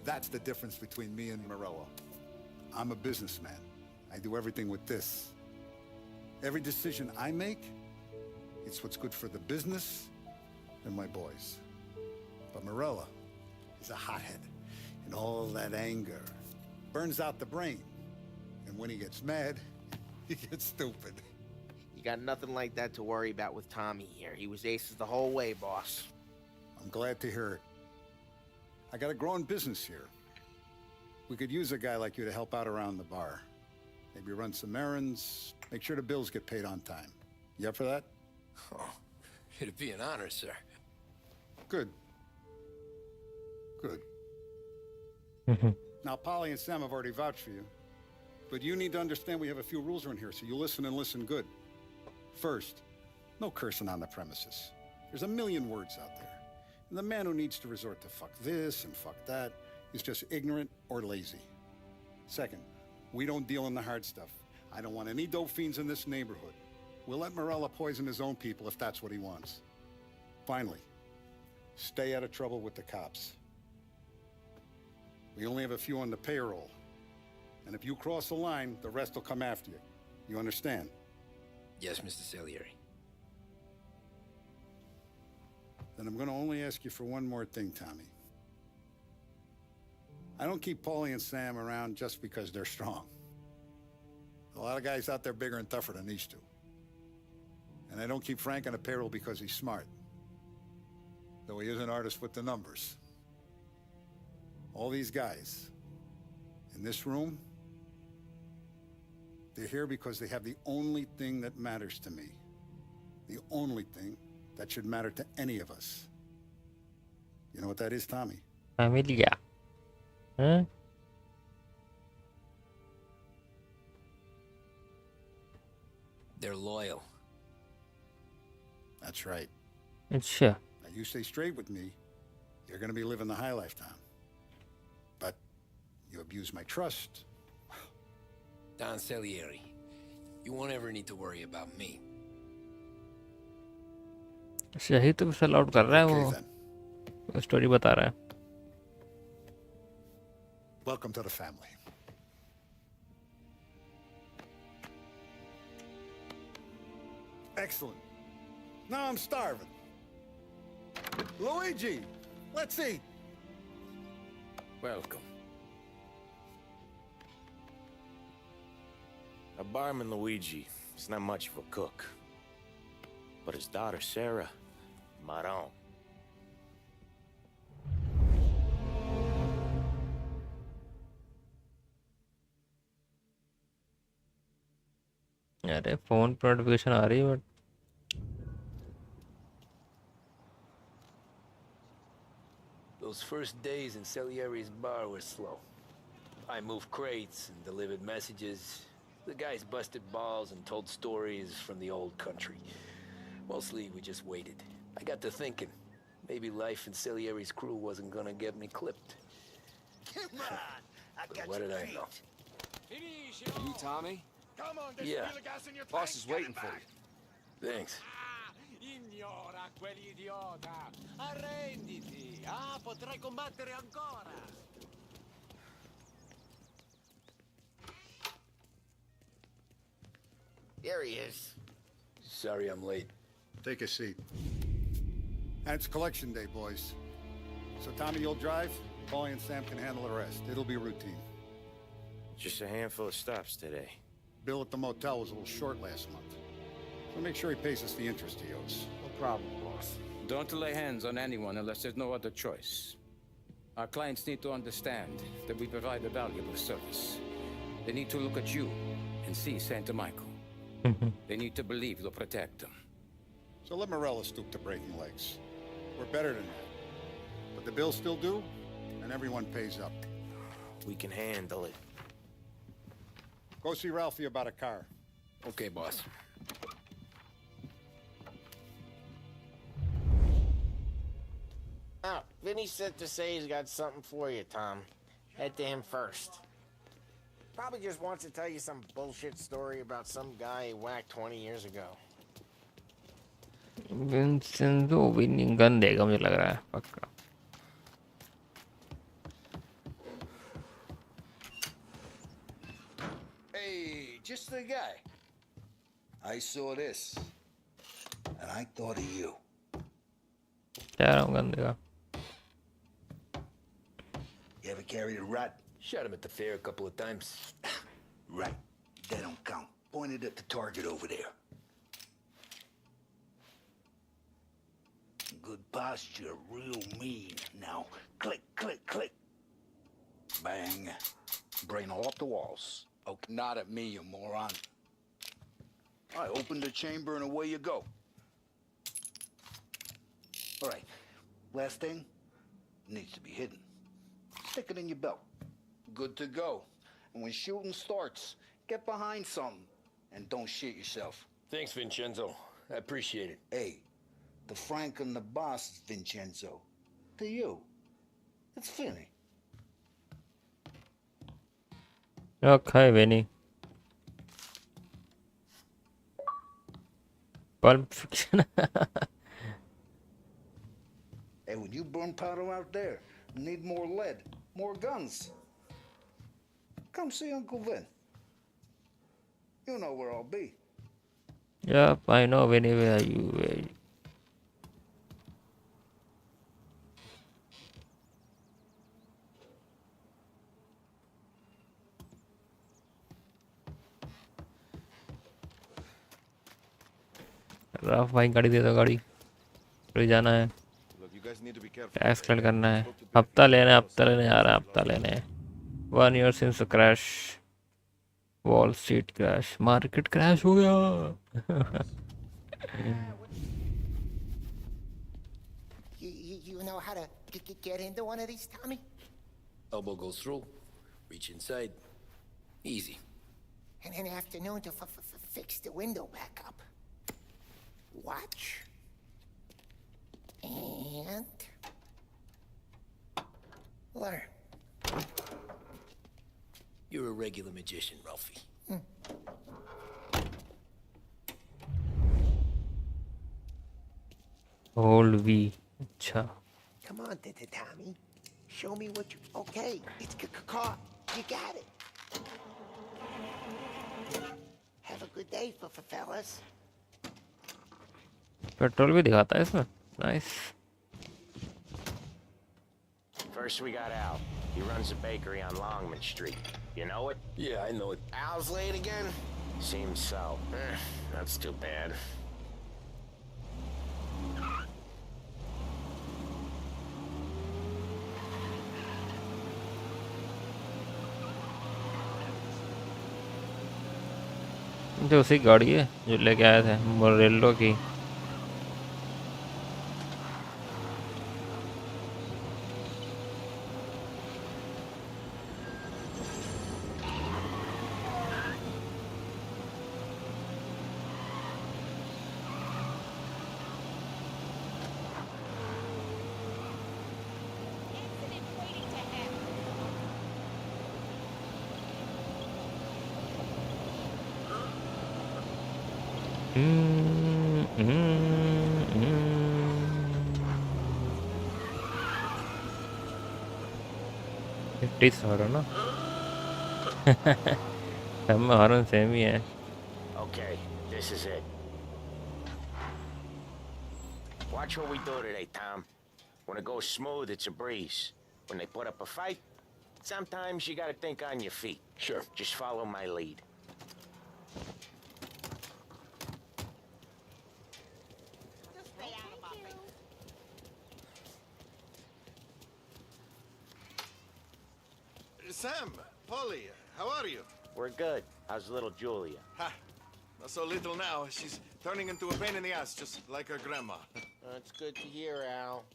that's the difference between me and Morello. I'm a businessman. I do everything with this. Every decision I make, it's what's good for the business and my boys. But Morello is a hothead, and all that anger burns out the brain. And when he gets mad, he gets stupid. You got nothing like that to worry about with Tommy here. He was aces the whole way, boss. I'm glad to hear it. I got a growing business here. We could use a guy like you to help out around the bar. Maybe run some errands, make sure the bills get paid on time. You up for that? Oh, it'd be an honor, sir. Good. Good. Now, Polly and Sam have already vouched for you. But you need to understand we have a few rules around here, so you listen and listen good. First, no cursing on the premises. There's a million words out there. And the man who needs to resort to fuck this and fuck that is just ignorant or lazy. Second, we don't deal in the hard stuff. I don't want any dope fiends in this neighborhood. We'll let Morello poison his own people if that's what he wants. Finally, stay out of trouble with the cops. We only have a few on the payroll. And if you cross the line, the rest will come after you. You understand? Yes, Mr. Salieri. Then I'm going to only ask you for one more thing, Tommy. I don't keep Paulie and Sam around just because they're strong. A lot of guys out there bigger and tougher than these two. And I don't keep Frank on a payroll because he's smart. Though he is an artist with the numbers. All these guys in this room, they're here because they have the only thing that matters to me. The only thing that should matter to any of us. You know what that is, Tommy? Familia. Huh? They're loyal. That's right. Sure. Now you stay straight with me, you're gonna be living the high life, Tom. But you abuse my trust. Don Salieri, you won't ever need to worry about me. यही तो sell out कर रहा है वो story बता रहा है. Welcome to the family. Excellent. Now I'm starving. Luigi, let's eat. Welcome. A barman Luigi is not much of a cook. But his daughter Sarah, Maron. अरे फोन पर नोटिफिकेशन आ रही है but Those first days in Salieri's bar were slow. I moved crates and delivered messages. The guys busted balls and told stories from the old country. Mostly we just waited. I got to thinking, maybe life in Salieri's crew wasn't gonna get me clipped. Come on, I But got what you did I beat. know? You, Tommy? Come on, there's Yeah. still gas in your Boss tank. is Get waiting it for back. you. Thanks. Ignora quell'idiota! Arrenditi! Ah, potrai combattere ancora! There he is. Sorry I'm late. Take a seat. And it's collection day, boys. So Tommy, you'll drive. Paulie and Sam can handle the rest. It'll be routine. Just a handful of stops today. Bill at the motel was a little short last month. So make sure he pays us the interest he owes. No problem, boss. Don't lay hands on anyone unless there's no other choice. Our clients need to understand that we provide a valuable service. They need to look at you and see Santa Michael. They need to believe you'll protect them. So let Morella stoop to breaking legs. We're better than that. But the bill's still due, and everyone pays up. We can handle it. Go see Ralphie about a car. Okay, boss. Oh, Vinny sent to say he's got something for you, Tom. Head to him first. Probably just wants to tell you some bullshit story about some guy he whacked 20 years ago. Vincenzo winning gun देगा मुझे लग रहा है पक्का. Hey, just the guy. I saw this, and I thought of you. क्या रहा हूँ gun देगा. You ever carried a rat? Shot him at the fair a couple of times. Right. That don't count. Pointed at the target over there. Good posture, real mean. Now, click, click, click. Bang. Brain all off the walls. Oh, not at me, you moron. I opened the chamber and away you go. All right. Last thing. Needs to be hidden. Stick it in your belt. Good to go. And when shooting starts, get behind something. And don't shit yourself. Thanks, Vincenzo. I appreciate it. Hey, the Frank and the boss is Vincenzo. To you, it's Finny. Okay, Vinny. Pulp Fiction. Hey, when you burn powder out there, you need more lead, more guns. Come see Uncle Vin. You know where I'll be. Yep, I know Vinny where you. राफ भाई गाड़ी दे दो गाड़ी. फिर जाना है. Tax collect करना है. हफ्ता लेना है. हफ्ता लेने जा रहा है. हफ्ता लेने. 1 year since the crash. Wall Street crash. Market crash हो गया. You know how to get into one of these, Tommy? Elbow goes through. Reach inside. Easy. And in the afternoon to fix the window back up. Watch. And learn. You're a regular magician, Ralphie. Hold V. अच्छा. Come on, Tommy. Show me what you... Okay, it's caught. You got it. Have a good day, fellas. Petrol भी दिखाता है इसमें. Nice. First we got Al. He runs a bakery on Longman Street. You know it? Yeah, I know it. Al's late again? Seems so. That's too bad. जो उसी गाड़ी है जो लेके आए थे मोरेलो की. ना हम हॉर्न सेम ही है. Okay, this is it. Watch what we do today, Tom. When it goes smooth, it's a breeze. When they put up a fight, sometimes you gotta think on your feet. Sure. Just follow my lead. Sam, Polly, how are you? We're good. How's little Julia? Ha! Not so little now. She's turning into a pain in the ass, just like her grandma. That's good to hear, Al.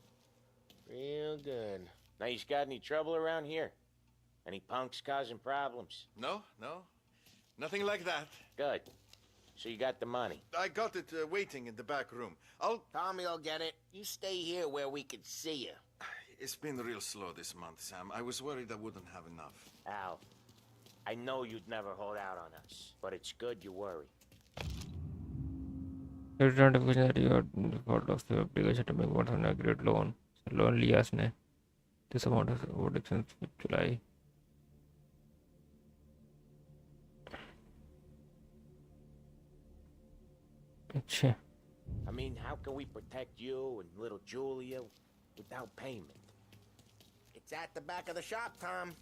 Real good. Now, you got any trouble around here? Any punks causing problems? No. Nothing like that. Good. So you got the money? I got it waiting in the back room. Tommy will get it. You stay here where we can see you. It's been real slow this month, Sam. I was worried I wouldn't have enough. Al, I know you'd never hold out on us, but it's good you worry. It's not a question that you are default of the obligation to make one a great loan. Loan लिया उसने. This amount of voting since July. अच्छा. I mean, how can we protect you and little Julia without payment? It's at the back of the shop, Tom.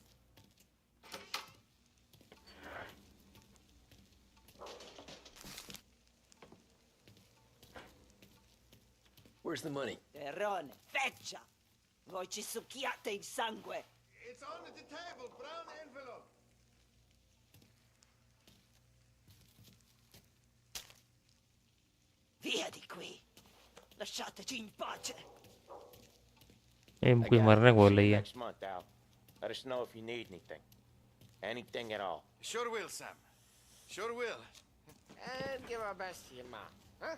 Where's the money? Terrone, feccia! Voi ci succhiate il sangue! It's on the table, brown envelope. Via di qui! Lasciateci in pace! कोई मरने को बोल रही है. Next month, Al. Let us know if you need anything. Anything at all. Sure will, Sam. Sure will. And give our best to your mom, huh?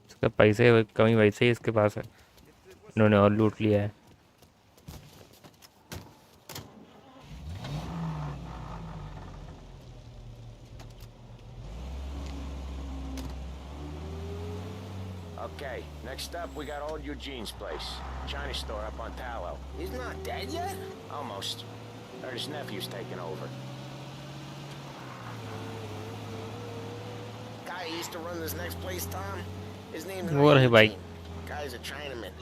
इसका पैसे कमी वैसे ही इसके पास है. इन्होंने और लूट लिया है. Okay, next up we got old Eugene's place. China store up on Tallow. He's not dead yet? Almost. Heard his nephew's taking over. Guy who used to run this next place, Tom? His name's Eugene. Guy's a Chinaman.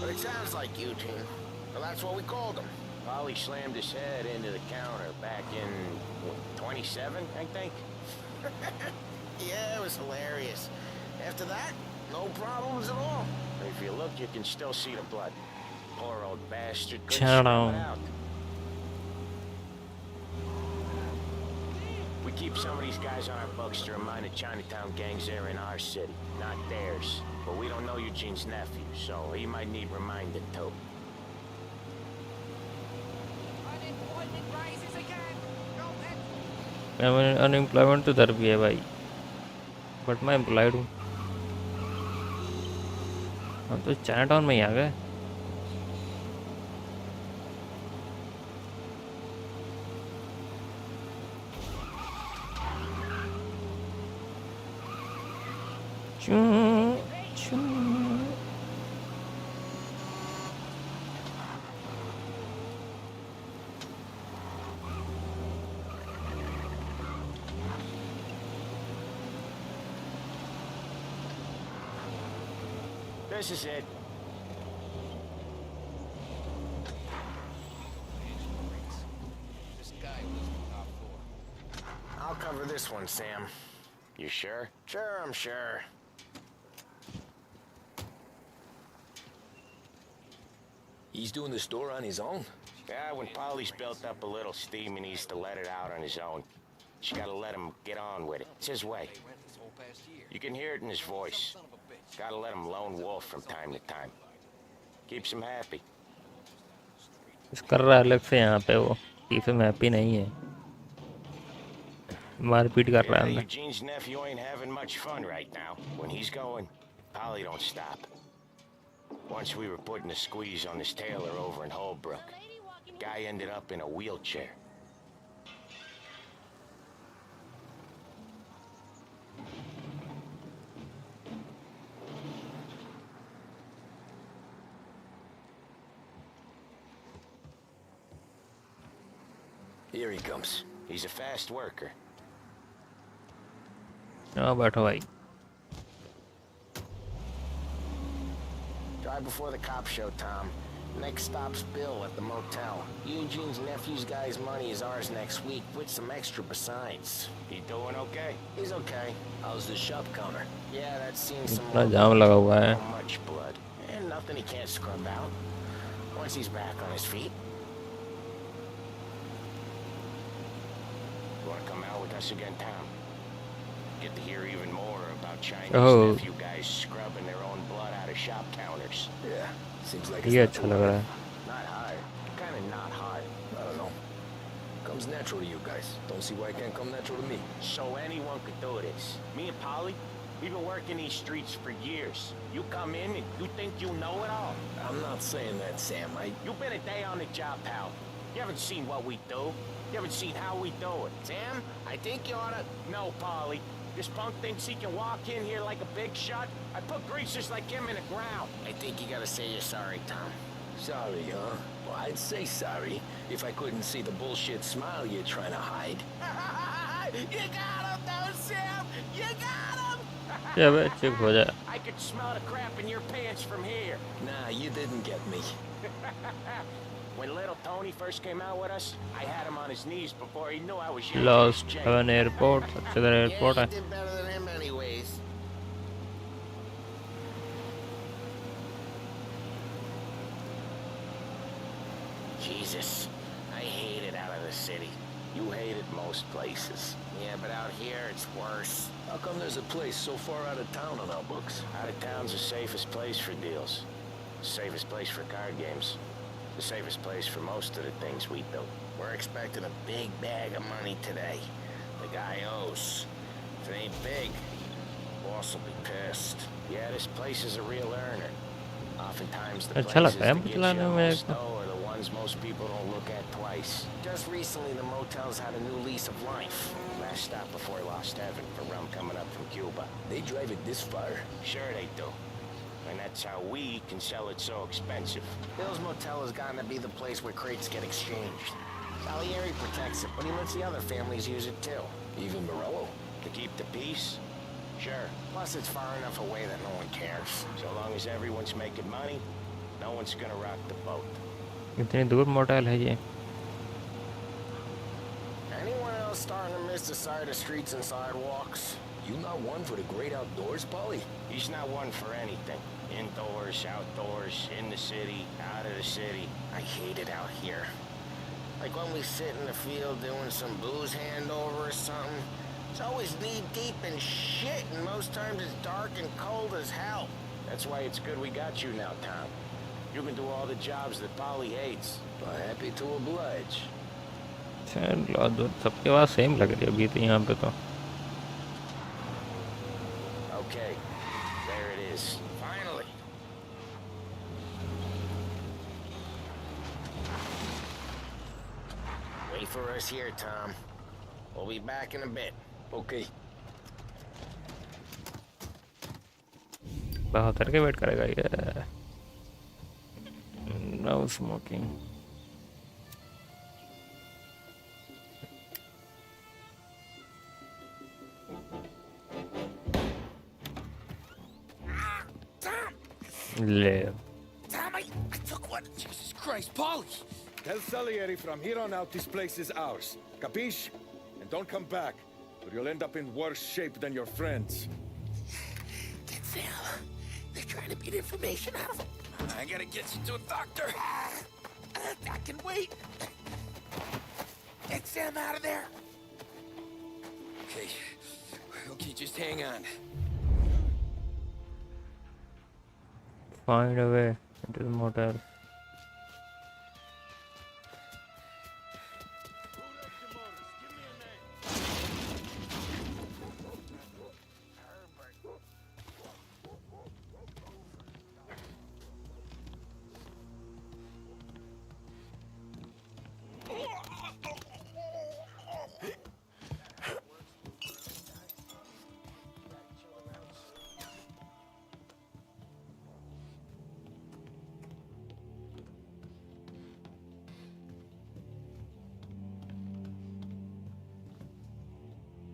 But it sounds like Eugene. Well, that's what we called him. Polly slammed his head into the counter back in, 27, I think? Yeah, it was hilarious. After that, no problems at all. If you look, you can still see the blood. Poor old bastard couldn't Shut swim it up. out. We keep some of these guys on our books to remind the Chinatown gangs they're in our city, not theirs. But we don't know Eugene's nephew, so he might need reminding too. Unemployment तो दर भी है भाई. But मैं employed हूँ. हम तो चाइनाटाउन में ही आ गए. This is it. I'll cover this one, Sam. You sure? Sure, I'm sure. He's doing the store on his own? Yeah, when Polly's built up a little steam, he needs to let it out on his own. You gotta let him get on with it. It's his way. You can hear it in his voice. Gotta let him lone wolf from time to time. Keeps him happy. कर रहा है अलग से यहाँ पे वो. Keeps him happy नहीं है. मारपीट कर रहा है अंदर. Eugene's nephew ain't having much fun right now. When he's going, Polly don't stop. Once we were putting a squeeze on this tailor over in Holbrook. Guy ended up in a wheelchair. Here he comes. He's a fast worker. हाँ बैठो भाई. Drive before the cops show, Tom. Next stop's Bill at the motel. Eugene's nephew's guy's money is ours next week, with some extra besides. He doing okay? He's okay. How's the shop counter? Yeah, that's seen some इतना जाम लगा हुआ है. much blood. And nothing he can't scrub out. once he's back on his feet. You want to come out with us again, Tom? Get to hear even more about Chinese nephew guys scrubbing their own blood out of shop counters. Yeah, seems like ये it's अच्छा लग रहा है. Not hard. Kind of not hard. I don't know. Comes natural to you guys. Don't see why it can't come natural to me. So anyone could do this. Me and Polly, we've been working these streets for years. You come in and you think you know it all. I'm not saying that, Sam. You've been a day on the job, pal. You haven't seen what we do. You haven't seen how we do it. Sam, I think you oughta... No, Polly. This punk thinks he can walk in here like a big shot. I put greasers like him in the ground. I think you gotta say you're sorry, Tom. Sorry, huh? Well, I'd say sorry if I couldn't see the bullshit smile you're trying to hide. You got him, though, Sam! You got him! क्या बे चुप हो जा. I could smell the crap in your pants from here. Nah, you didn't get me. When little Tony first came out with us, I had him on his knees before he knew I was young. Lost Heaven Airport. अच्छे तरह airport है. Yeah, you did better than him anyways. Jesus, I hate it out of the city. You hate it most places. Yeah, but out here it's worse. How come there's a place so far out of town on our books? Out of town's the safest place for deals. Safest place for card games. The safest place for most of the things we do. We're expecting a big bag of money today. The guy owes. If it ain't big, boss will be pissed. Yeah, this place is a real earner. Oftentimes the अच्छा places लगता है that get चलाने you में. most know are the ones most people don't look at twice. Just recently the motels had a new lease of life. Last stop before Lost Heaven for rum coming up from Cuba. They drive it this far? Sure they do. And that's how we can sell it so expensive. Bill's Motel has gotten to be the place where crates get exchanged. Salieri protects it, but he lets the other families use it too. Even Morello? To keep the peace? Sure. Plus it's far enough away that no one cares. So long as everyone's making money, no one's gonna rock the boat. इतनी दूर motel है ये. Anyone else starting to miss the side of streets and sidewalks? You not one for the great outdoors, Polly? He's not one for anything. Indoors, outdoors, in the city, out of the city. I hate it out here. Like when we sit in the field doing some booze handover or something. It's always knee-deep in shit, and most times it's dark and cold as hell. That's why it's good we got you now, Tom. You can do all the jobs that Polly hates. Well, happy to oblige. सबके पास same लग रही है अभी तो यहाँ पे तो. Okay, there it is. Finally. Wait for us here, Tom. We'll be back in a bit. Okay. बहुत करके वेट करेगा ये. No smoking. ले. Tom, I took one. Jesus Christ, Polly! Tell Salieri from here on out this place is ours. Capiche? And don't come back, or you'll end up in worse shape than your friends. Get Sam. They're trying to beat information out of him. I gotta get you to a doctor. I can wait. Get Sam out of there. Okay. Okay, just hang on. Find a way into the motel.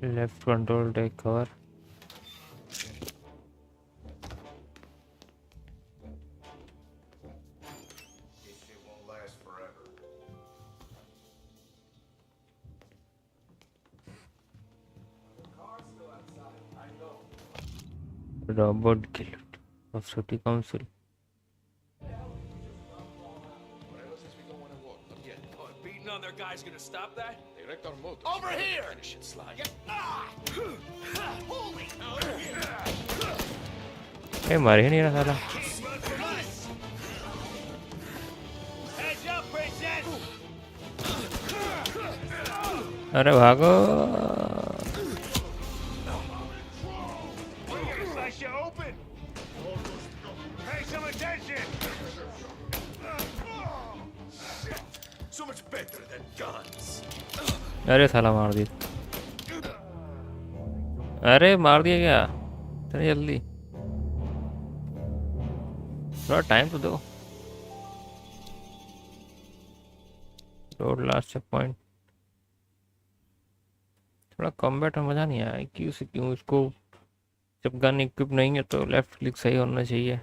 Left control take cover. Robot killed of City Council. guy's gonna stop that? Director Motos. Over here! Finish it slide. Holy! ए मर ही नहीं रहा साला. Heads up, princess! अरे भागो. Slice you open. Pay some attention. So much better than guns. अरे साला मार दिया. अरे मार दिया क्या? इतनी जल्दी. थोड़ा टाइम तो दो. Road last checkpoint. थोड़ा कॉम्बैट में मज़ा नहीं आया. क्यों से क्यों इसको जब गन इक्विप नहीं है तो लेफ्ट क्लिक सही होना चाहिए.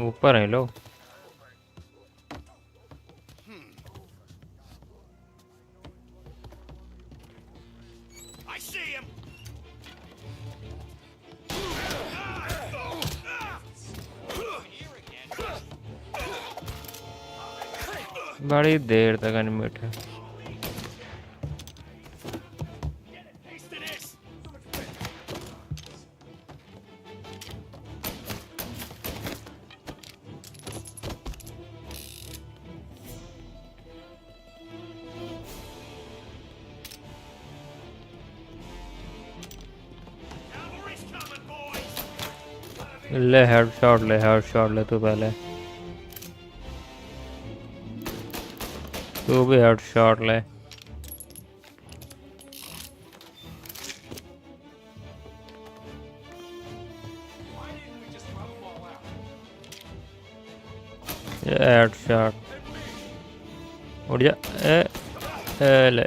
ऊपर है लोग. I see him! बड़ी देर तक एनिमेट है. Taste of this! Cavalry's coming, boys! ले हेडशॉट ले तू पहले. तू भी हेडशॉट ले. ये हेडशॉट. उड़ जा. ले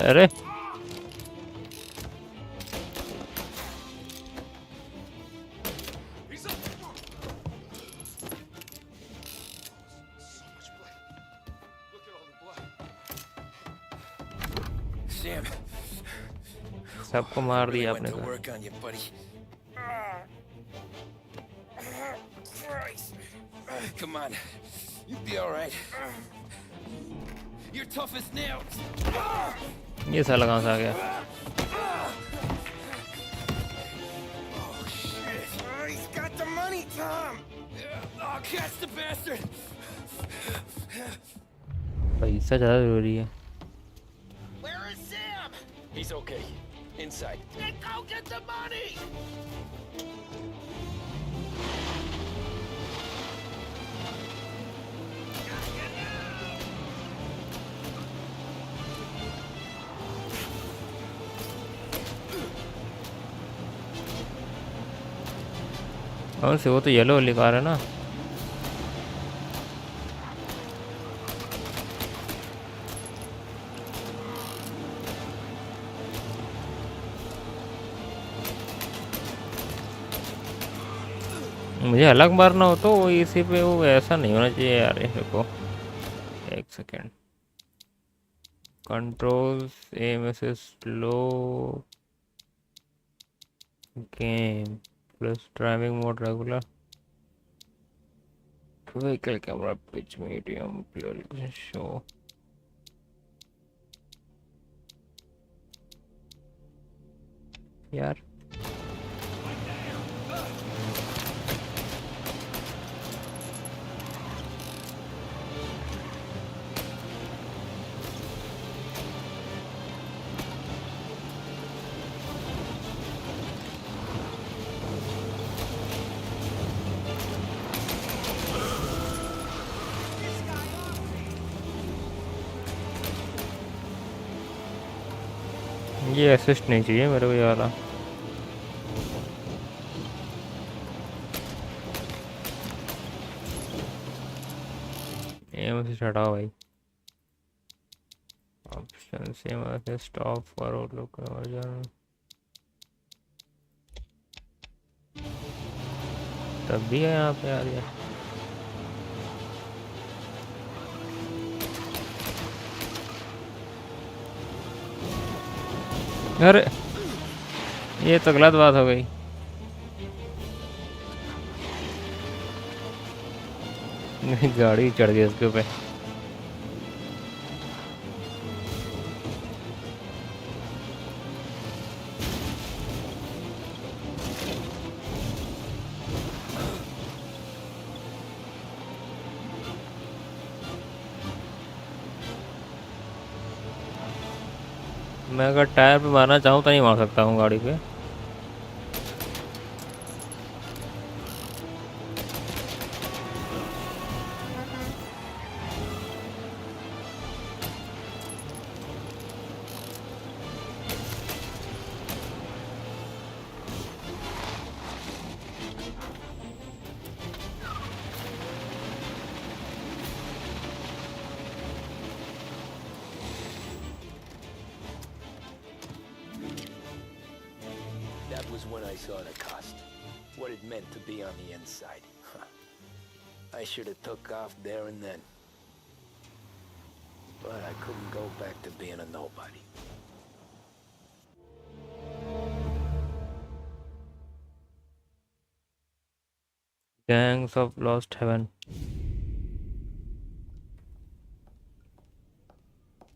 अरे Sam, सबको मार दिया went आपने to तो. work on you, buddy. Christ. Come on. You'll be all right. You're tough as nails. ये साला कहाँ से आ गया? Oh, shit. He's got the money, Tom. Oh, catch the bastard. पैसा ज़्यादा जरूरी है. Where is Sam? He's okay. Inside. Then go get the money! कौन से? वो तो येलो वाली कार है ना. मुझे अलग मारना हो तो वो इसी पे वो ऐसा नहीं होना चाहिए यार. ये देखो एक second. Controls aim assist low game plus driving mode regular vehicle camera pitch medium clear show. यार ये असिस्ट नहीं चाहिए मेरे को ये वाला. एम असिस्ट हटाओ भाई. ऑप्शन सेम असिस्ट ऑफ करो. लुक वर्जन तब भी है यहाँ पे आ रही है. अरे ये तो गलत बात हो गई। गाड़ी चढ़ गई उसके ऊपर। मैं अगर टायर पे मारना चाहूँ तो नहीं मार सकता हूँ गाड़ी पे। That was when I saw the cost. What it meant to be on the inside. Huh. I should have took off there and then. But I couldn't go back to being a nobody. Gangs of Lost Heaven.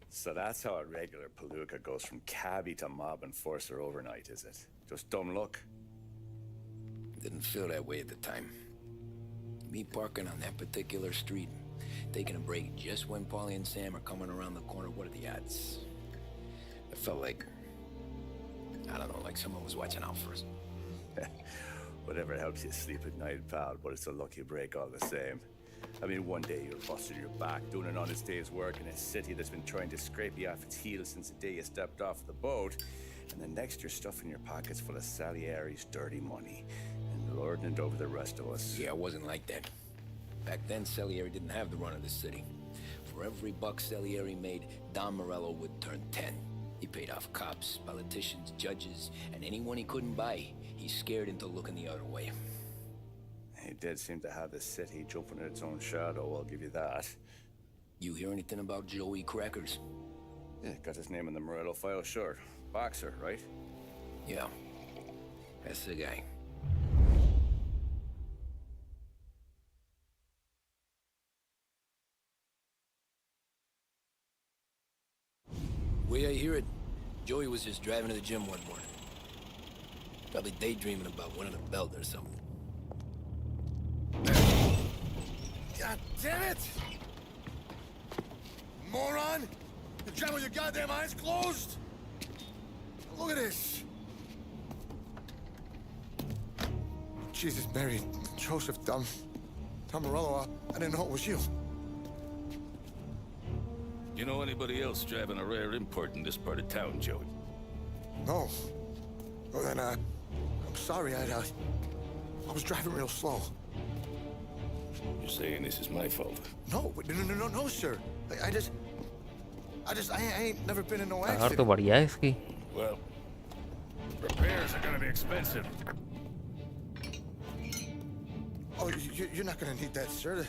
So that's how a regular palooka goes from cabbie to mob enforcer overnight, is it? Just dumb luck? Didn't feel that way at the time. Me parking on that particular street, taking a break just when Paulie and Sam are coming around the corner, what are the odds? I felt like, I don't know, like someone was watching out for us. Whatever helps you sleep at night, pal, but it's a lucky break all the same. I mean, one day you're busting your back, doing an honest day's work in a city that's been trying to scrape you off its heels since the day you stepped off the boat, and the next you're stuffing your pockets full of Salieri's dirty money and lording it over the rest of us. Yeah, it wasn't like that. Back then, Salieri didn't have the run of the city. For every buck Salieri made, Don Morello would turn 10. He paid off cops, politicians, judges, and anyone he couldn't buy, he scared into looking the other way. He did seem to have the city jumping in its own shadow, I'll give you that. You hear anything about Joey Crackers? Yeah, got his name in the Morello file, sure. Boxer, right? Yeah, that's the guy. Way I hear it, Joey was just driving to the gym one morning. Probably daydreaming about winning a belt or something. God damn it! Moron! You driving with your goddamn eyes closed? Look at this! Jesus, Mary, Joseph, Tom Morello, I didn't know it was you. You know anybody else driving a rare import in this part of town, Joey? No. Well then, I'm sorry, I was driving real slow. You're saying this is my fault? No, no, sir. I ain't never been in no car accident. तो बढ़िया है इसकी। Well, repairs are gonna be expensive. Oh, you're not gonna need that, sir. The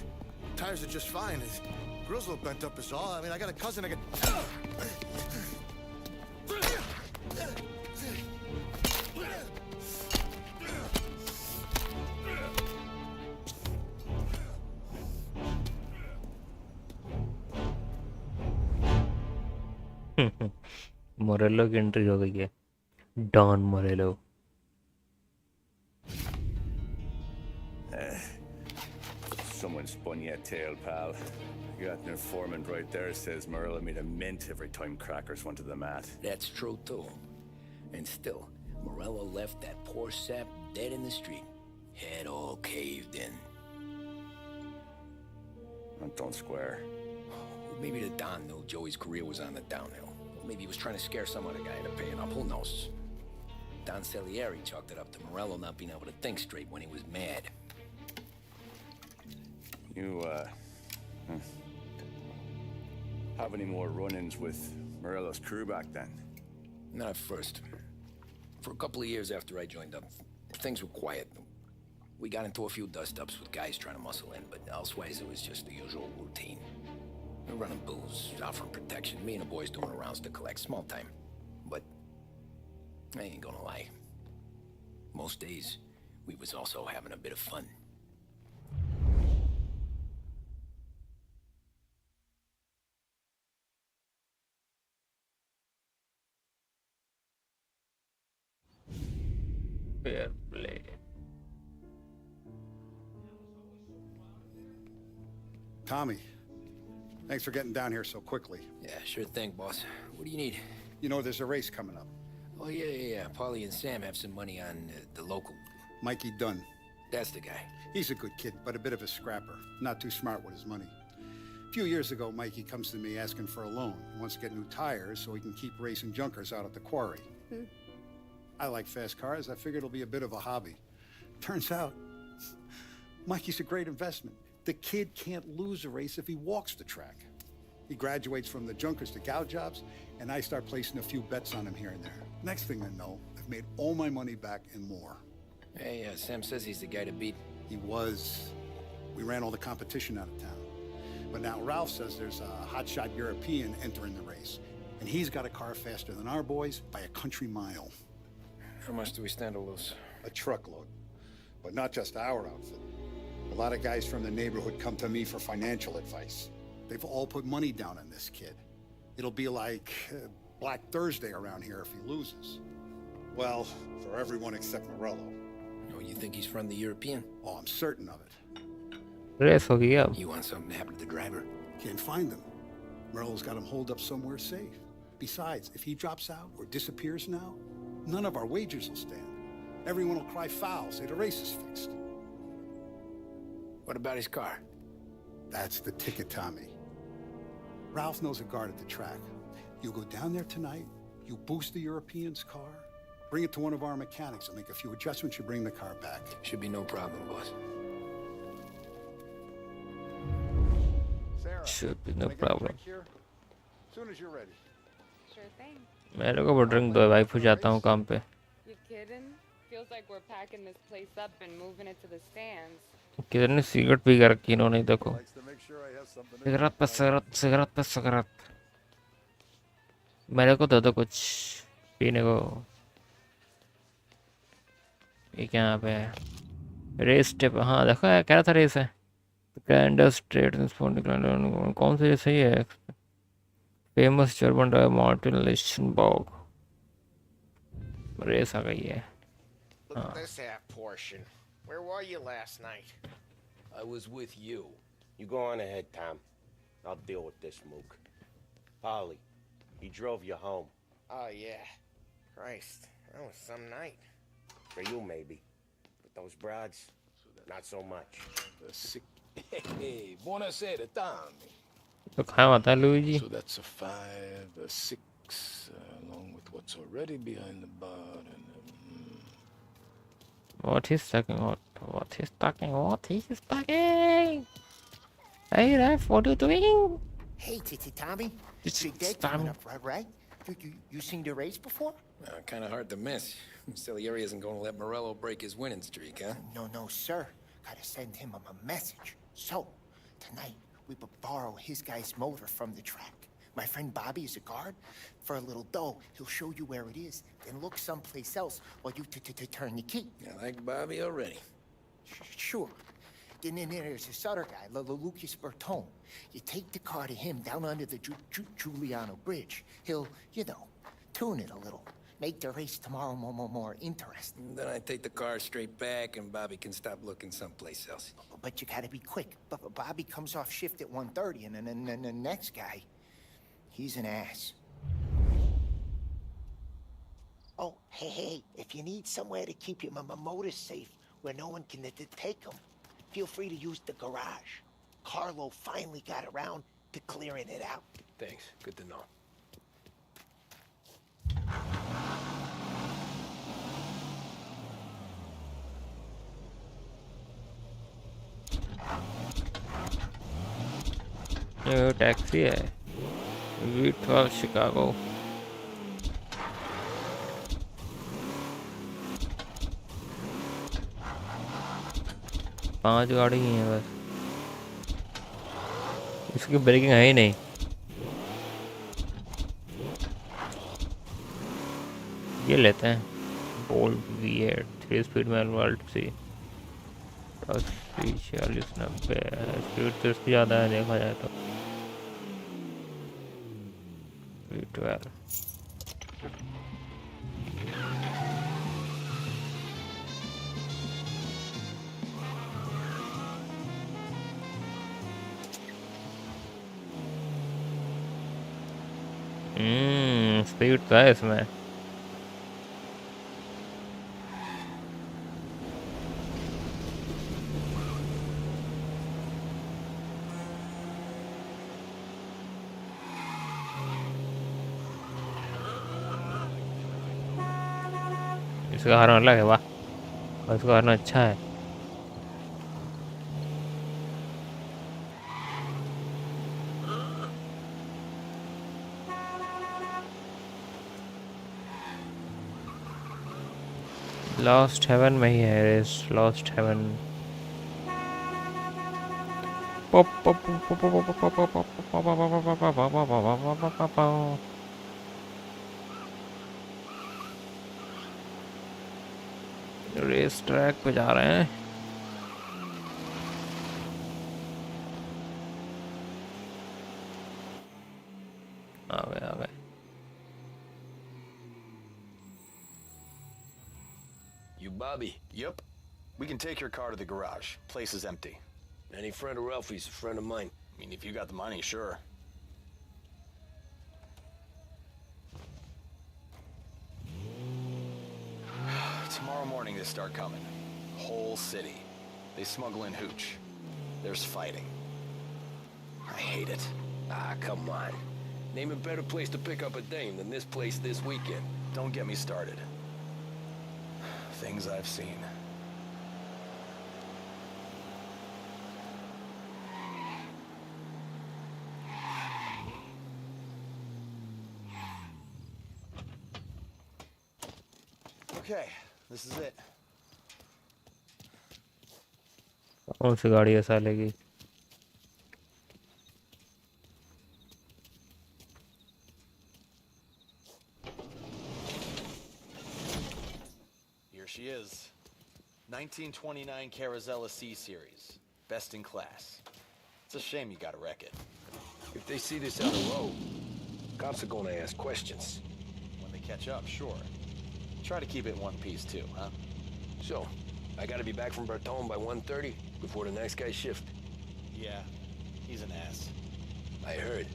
tires are just fine. His grill's a little bent up is all. I mean, I got a cousin I can... मोरेलो की entry हो गई है। Don मोरेलो। Someone spun you a tail, pal. You got an informant right there says Morello made a mint every time Crackers went to the mat. That's true, too. And still, Morello left that poor sap dead in the street. Head all caved in. Don't square. Maybe the Don knew Joey's career was on the downhill. Maybe he was trying to scare some other guy into paying up. Who knows? Don Salieri chalked it up to Morello not being able to think straight when he was mad. You, have any more run-ins with Morello's crew back then? Not at first. For a couple of years after I joined up, things were quiet. We got into a few dust-ups with guys trying to muscle in, but elsewise it was just the usual routine. We're running booze, offering protection, me and the boys doing rounds to collect small time. But I ain't gonna lie. most days, we was also having a bit of fun. Fair play. Tommy, thanks for getting down here so quickly. Yeah, sure thing, boss. What do you need? You know, there's a race coming up. Oh, yeah. Paulie and Sam have some money on the local. Mikey Dunn. That's the guy. He's a good kid, but a bit of a scrapper. Not too smart with his money. A few years ago, Mikey comes to me asking for a loan. He wants to get new tires so he can keep racing junkers out at the quarry. I like fast cars. I figured it'll be a bit of a hobby. Turns out, Mikey's a great investment. The kid can't lose a race if he walks the track. He graduates from the junkers to gal jobs, and I start placing a few bets on him here and there. Next thing I know, I've made all my money back and more. Hey, Sam says he's the guy to beat. He was. We ran all the competition out of town. But now Ralph says there's a hotshot European entering the race, and he's got a car faster than our boys by a country mile. How much do we stand to lose? A truckload. But not just our outfit. A lot of guys from the neighborhood come to me for financial advice. They've all put money down on this kid. It'll be like Black Thursday around here if he loses. Well, for everyone except Morello. Oh, you think he's from the European? Oh, I'm certain of it. Race हो गया अब. You want something to happen to the driver? Can't find him. Morello's got him holed up somewhere safe. Besides, if he drops out or disappears now, none of our wagers will stand. Everyone will cry foul, say the race is fixed. What about his car? That's the ticket, Tommy. Ralph knows a guard at the track. You go down there tonight, you boost the European's car, bring it to one of our mechanics, and make a few adjustments, you bring the car back. Should be no problem, boss. Sarah, Should be no can I get a problem. drink here? As soon as you're ready. Sure thing. मेरे को वो drink दो भाई, फिर जाता हूँ काम पे. You kidding? Feels like we're packing this place up and moving it to the stands. कितने सिगरेट पी कर रखी इन्होंने, देखो. सिगरेट पे सिगरेट, सिगरेट पे सिगरेट. मेरे को दे दो कुछ पीने को. ये क्या यहाँ पे है? Race tip. हाँ देखो कह रहा था रेस है. कैंडल स्ट्रेट कौन सी रेस है ये? Famous German driver Martin Lichtenberg. Race आ गई है. Look at this half portion. Where were you last night? I was with you. You go on ahead, Tom. I'll deal with this mook. Polly, he drove you home. Oh, yeah. Christ, that was some night. For you, maybe. But those broads, not so much. Hey, buonasera, Tommy. तो कहाँ आता है Luigi? So that's a 5, a 6, along with what's already behind the bar, and What he's talking about? What he's talking? What he's talking? Hey, Raf, what are you doing? Hey, Tommy. It's Big day coming up, right? You seen the race before? Kind of hard to miss. Salieri isn't going to let Morello break his winning streak, huh? No, sir. Gotta send him a message. So, tonight, we will borrow his guy's motor from the track. My friend Bobby is a guard. For a little dough, he'll show you where it is, then look someplace else while you turn the key. I like Bobby already. Sure. Then there's this other guy, Lucas Bertone. You take the car to him down under the Giuliano Bridge. He'll, tune it a little. Make the race tomorrow more interesting. Then I take the car straight back, and Bobby can stop looking someplace else. But you gotta be quick. Bobby comes off shift at 1:30, and then the next guy, he's an ass. Oh, hey, if you need somewhere to keep your motor safe where no one can take them, feel free to use the garage. Carlo finally got around to clearing it out. Thanks. Good to know. ये taxi है. V12 Chicago. पांच गाड़ी ही हैं बस. इसकी breaking है ही नहीं. ये लेते हैं. बोल्ट V8 3 स्पीड मैनुअल सी 80 40 90 स्पीड तो इसकी ज़्यादा है देखा जाए तो V12 स्पीड तो है इसमें इसका हॉर्न अलग है वाह और इसका हॉर्न अच्छा है लॉस्ट हेवन में ही है race Lost Heaven race track पे जा रहे हैं आ गए You Bobby? Yep. We can take your car to the garage. Place is empty. Any friend of Ralphie's, a friend of mine. I mean, if you got the money, sure. Tomorrow morning they start coming. Whole city. They smuggle in hooch. There's fighting. I hate it. Ah, come on. Name a better place to pick up a dame than this place this weekend. Don't get me started. Things I've seen. Okay, this is it. कौन सी गाड़ी है साले की Here she is. 1929 Carazella C series. Best in class. It's a shame you gotta wreck it. If they see this on the road, cops are gonna ask questions. When they catch up, sure. Try to keep it in one piece too, huh? So, I gotta be back from Bertone by 1:30 before the next guy's shift. Yeah, he's an ass. I heard.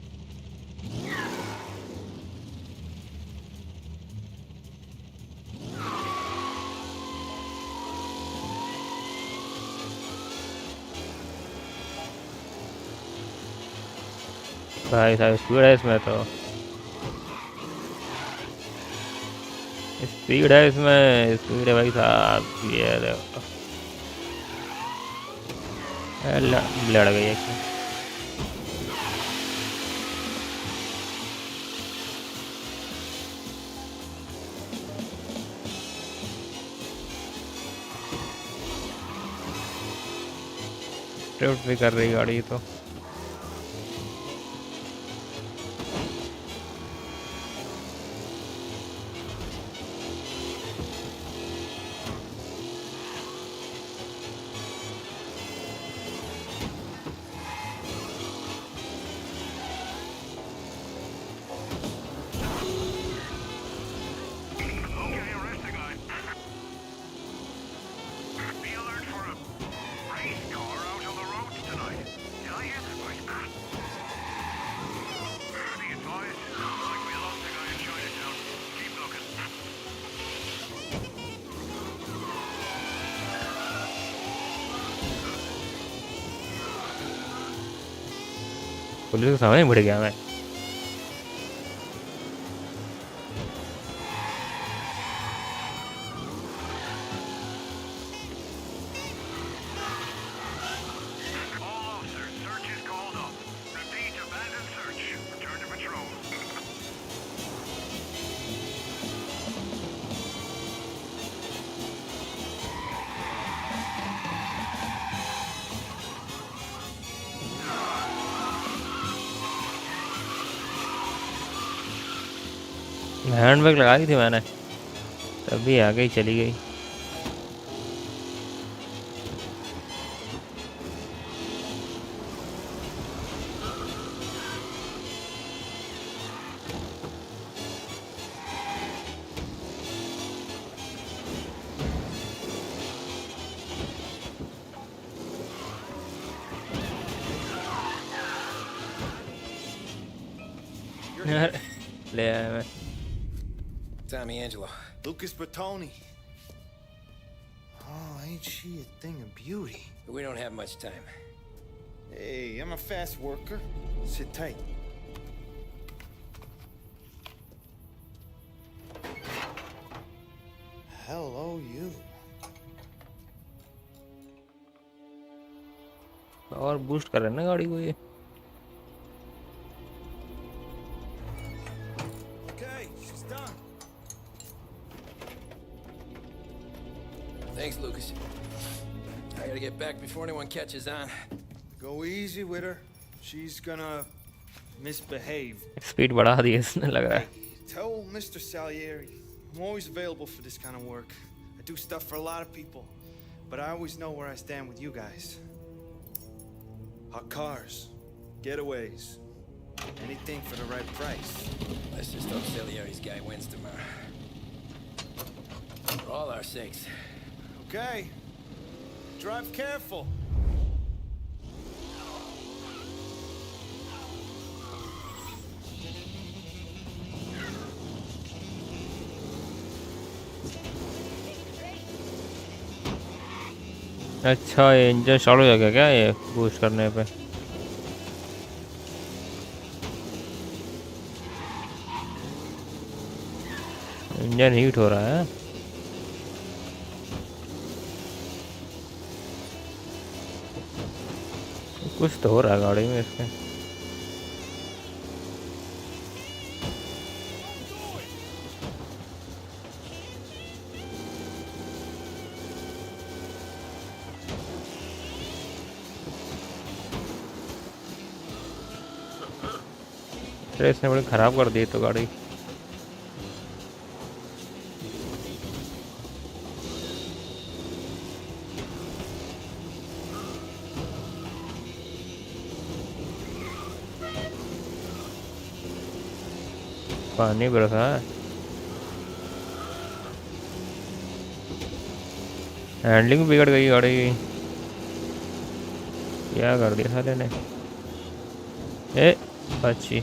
भाई साहब speed है इसमें तो speed है इसमें speed है भाई साहब ये देखो लड़ गई है ड्रिफ्ट भी कर रही गाड़ी तो पुलिस के सामने बढ़ गया मैं हैंड बैग लगा दी थी मैंने अभी आ गई चली गई। ले आया मैं। Tommy Angelo. Lucas Bertoni. Oh, ain't she a thing of beauty? We don't have much time. Hey, I'm a fast worker. Sit tight. Hello, you. और बूस्ट कर रहे हैं ना गाड़ी को ये। Okay, she's done. Thanks, Lucas. I gotta get back before anyone catches on. Go easy with her. She's gonna misbehave. Speed बढ़ा दी इसने लग रहा है। Tell Mr. Salieri, I'm always available for this kind of work. I do stuff for a lot of people, but I always know where I stand with you guys. Hot cars, getaways, anything for the right price. Let's just hope Salieri's guy wins tomorrow. For all our sakes. Okay. Drive careful. अच्छा ये engine short हो गया क्या ये boost करने पे? Engine heat हो रहा है। कुछ तो हो रहा है गाड़ी में इसके। इसने बड़ी खराब कर दी तो गाड़ी। पानी बरसा है। हैंडलिंग बिगड़ गई गाड़ी की। क्या कर दिया साले ने? ए अच्छी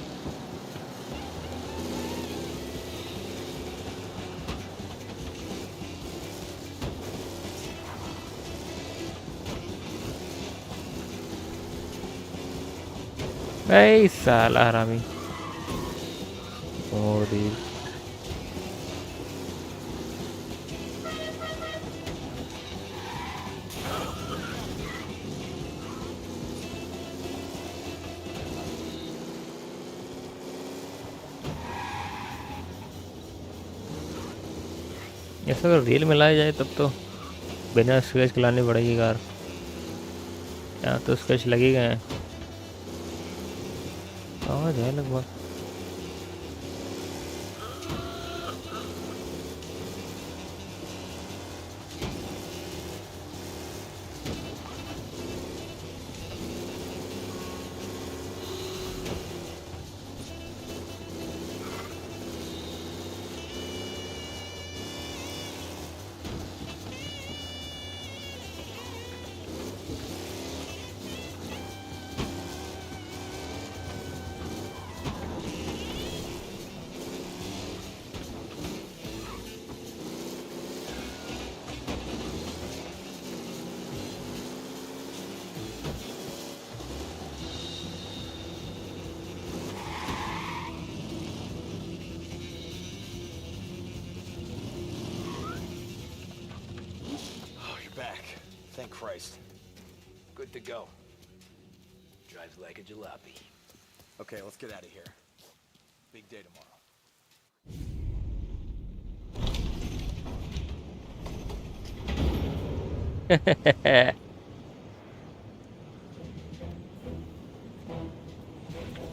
साला हरामी और दी। ऐसा अगर रील में लाया जाए तब तो बिना स्क्रैच के लानी पड़ेगी कार। यहाँ तो स्क्रैच लगे गए हैं। आवाज है लगभग। Thank Christ. Good to go. Drives like a jalopy. Okay, let's get out of here. Big day tomorrow.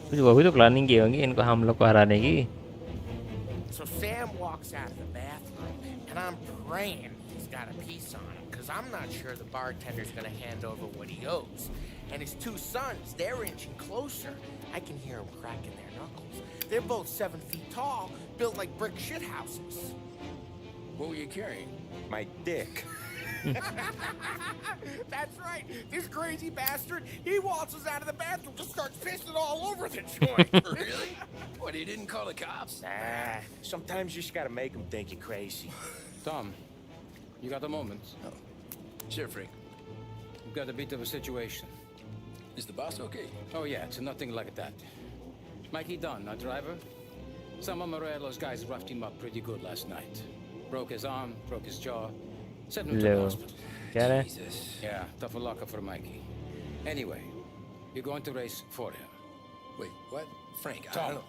कुछ वो भी तो प्लानिंग की होंगी इनको हम लोग को हराने की। So Sam walks out of the bathroom, and And I'm praying he's got a piece on him, because I'm not sure the bartender's going to hand over what he owes. And his two sons, they're inching closer. I can hear them cracking their knuckles. They're both 7 feet tall, built like brick shithouses. What were you carrying? My dick. That's right. This crazy bastard, he waltzes out of the bathroom and starts pissing all over the joint. Really? What, he didn't call the cops? Nah, sometimes you just gotta make them think you're crazy. Tom, you got a moment? Oh. Sure, Frank. We've got a bit of a situation. Is the boss okay? Oh yeah, it's nothing like that. Mikey Dunn, our driver. Some of Morello's guys roughed him up pretty good last night. Broke his arm, broke his jaw. Sent him to the hospital. Jesus. Yeah, tough luck for Mikey. Anyway, you're going to race for him. Wait, what? Frank, I Tom, don't...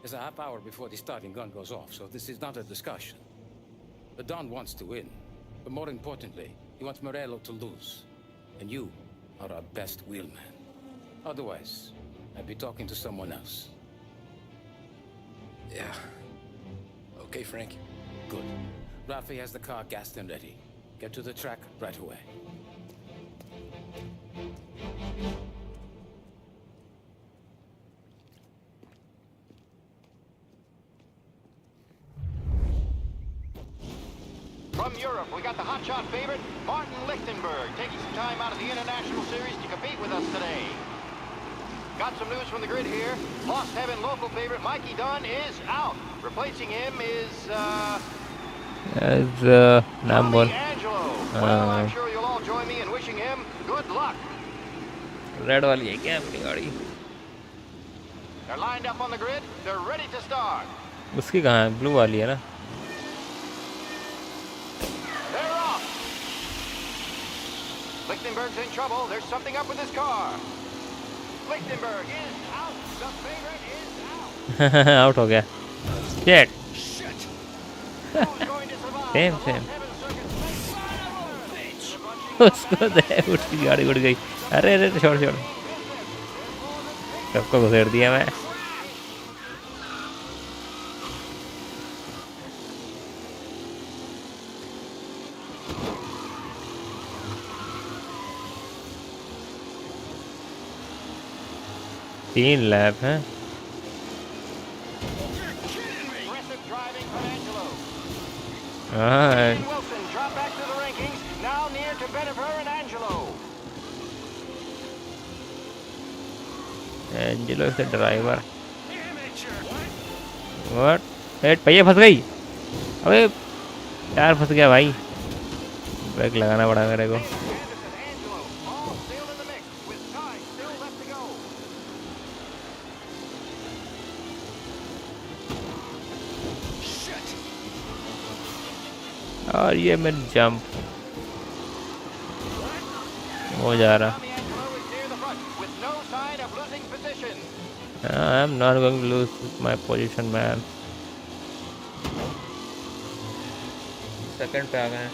there's a half hour before the starting gun goes off, so this is not a discussion. The Don wants to win, but more importantly, he wants Morello to lose. And you are our best wheelman. Otherwise, I'd be talking to someone else. Yeah. Okay, Frank. Good. Rafi has the car gassed and ready. Get to the track right away. From Europe, we got the hotshot favorite, Martin Lichtenberg, taking some time out of the International Series to compete with us today. Got some news from the grid here. Lost Heaven local favorite Mikey Dunn is out. Replacing him is, number. Well, I'm sure you'll all join me in wishing him good luck. Red वाली है क्या अपनी गाड़ी? They're lined up on the grid. They're ready to start. उसकी कहाँ है? Blue वाली है ना? They're off. Lichtenberg's in trouble. There's something up with his car. Lichtenberg is out. The favorite is out. Out हो गया. Shit. Same. उसको दे, उसकी गाड़ी उड़ गई. अरे छोड़. सबको घुसेड़ दिया मैं. तीन लैप हैं. Wilson dropped back to the rankings, now near to Benifer and Angelo. Angelo is the driver. What? पहिया फंस गई. अबे यार फंस गया भाई. ब्रेक लगाना पड़ा मेरे को. और ये मैं जंप हो जा रहा. I'm not going to lose my position, man. Second पे आ गए.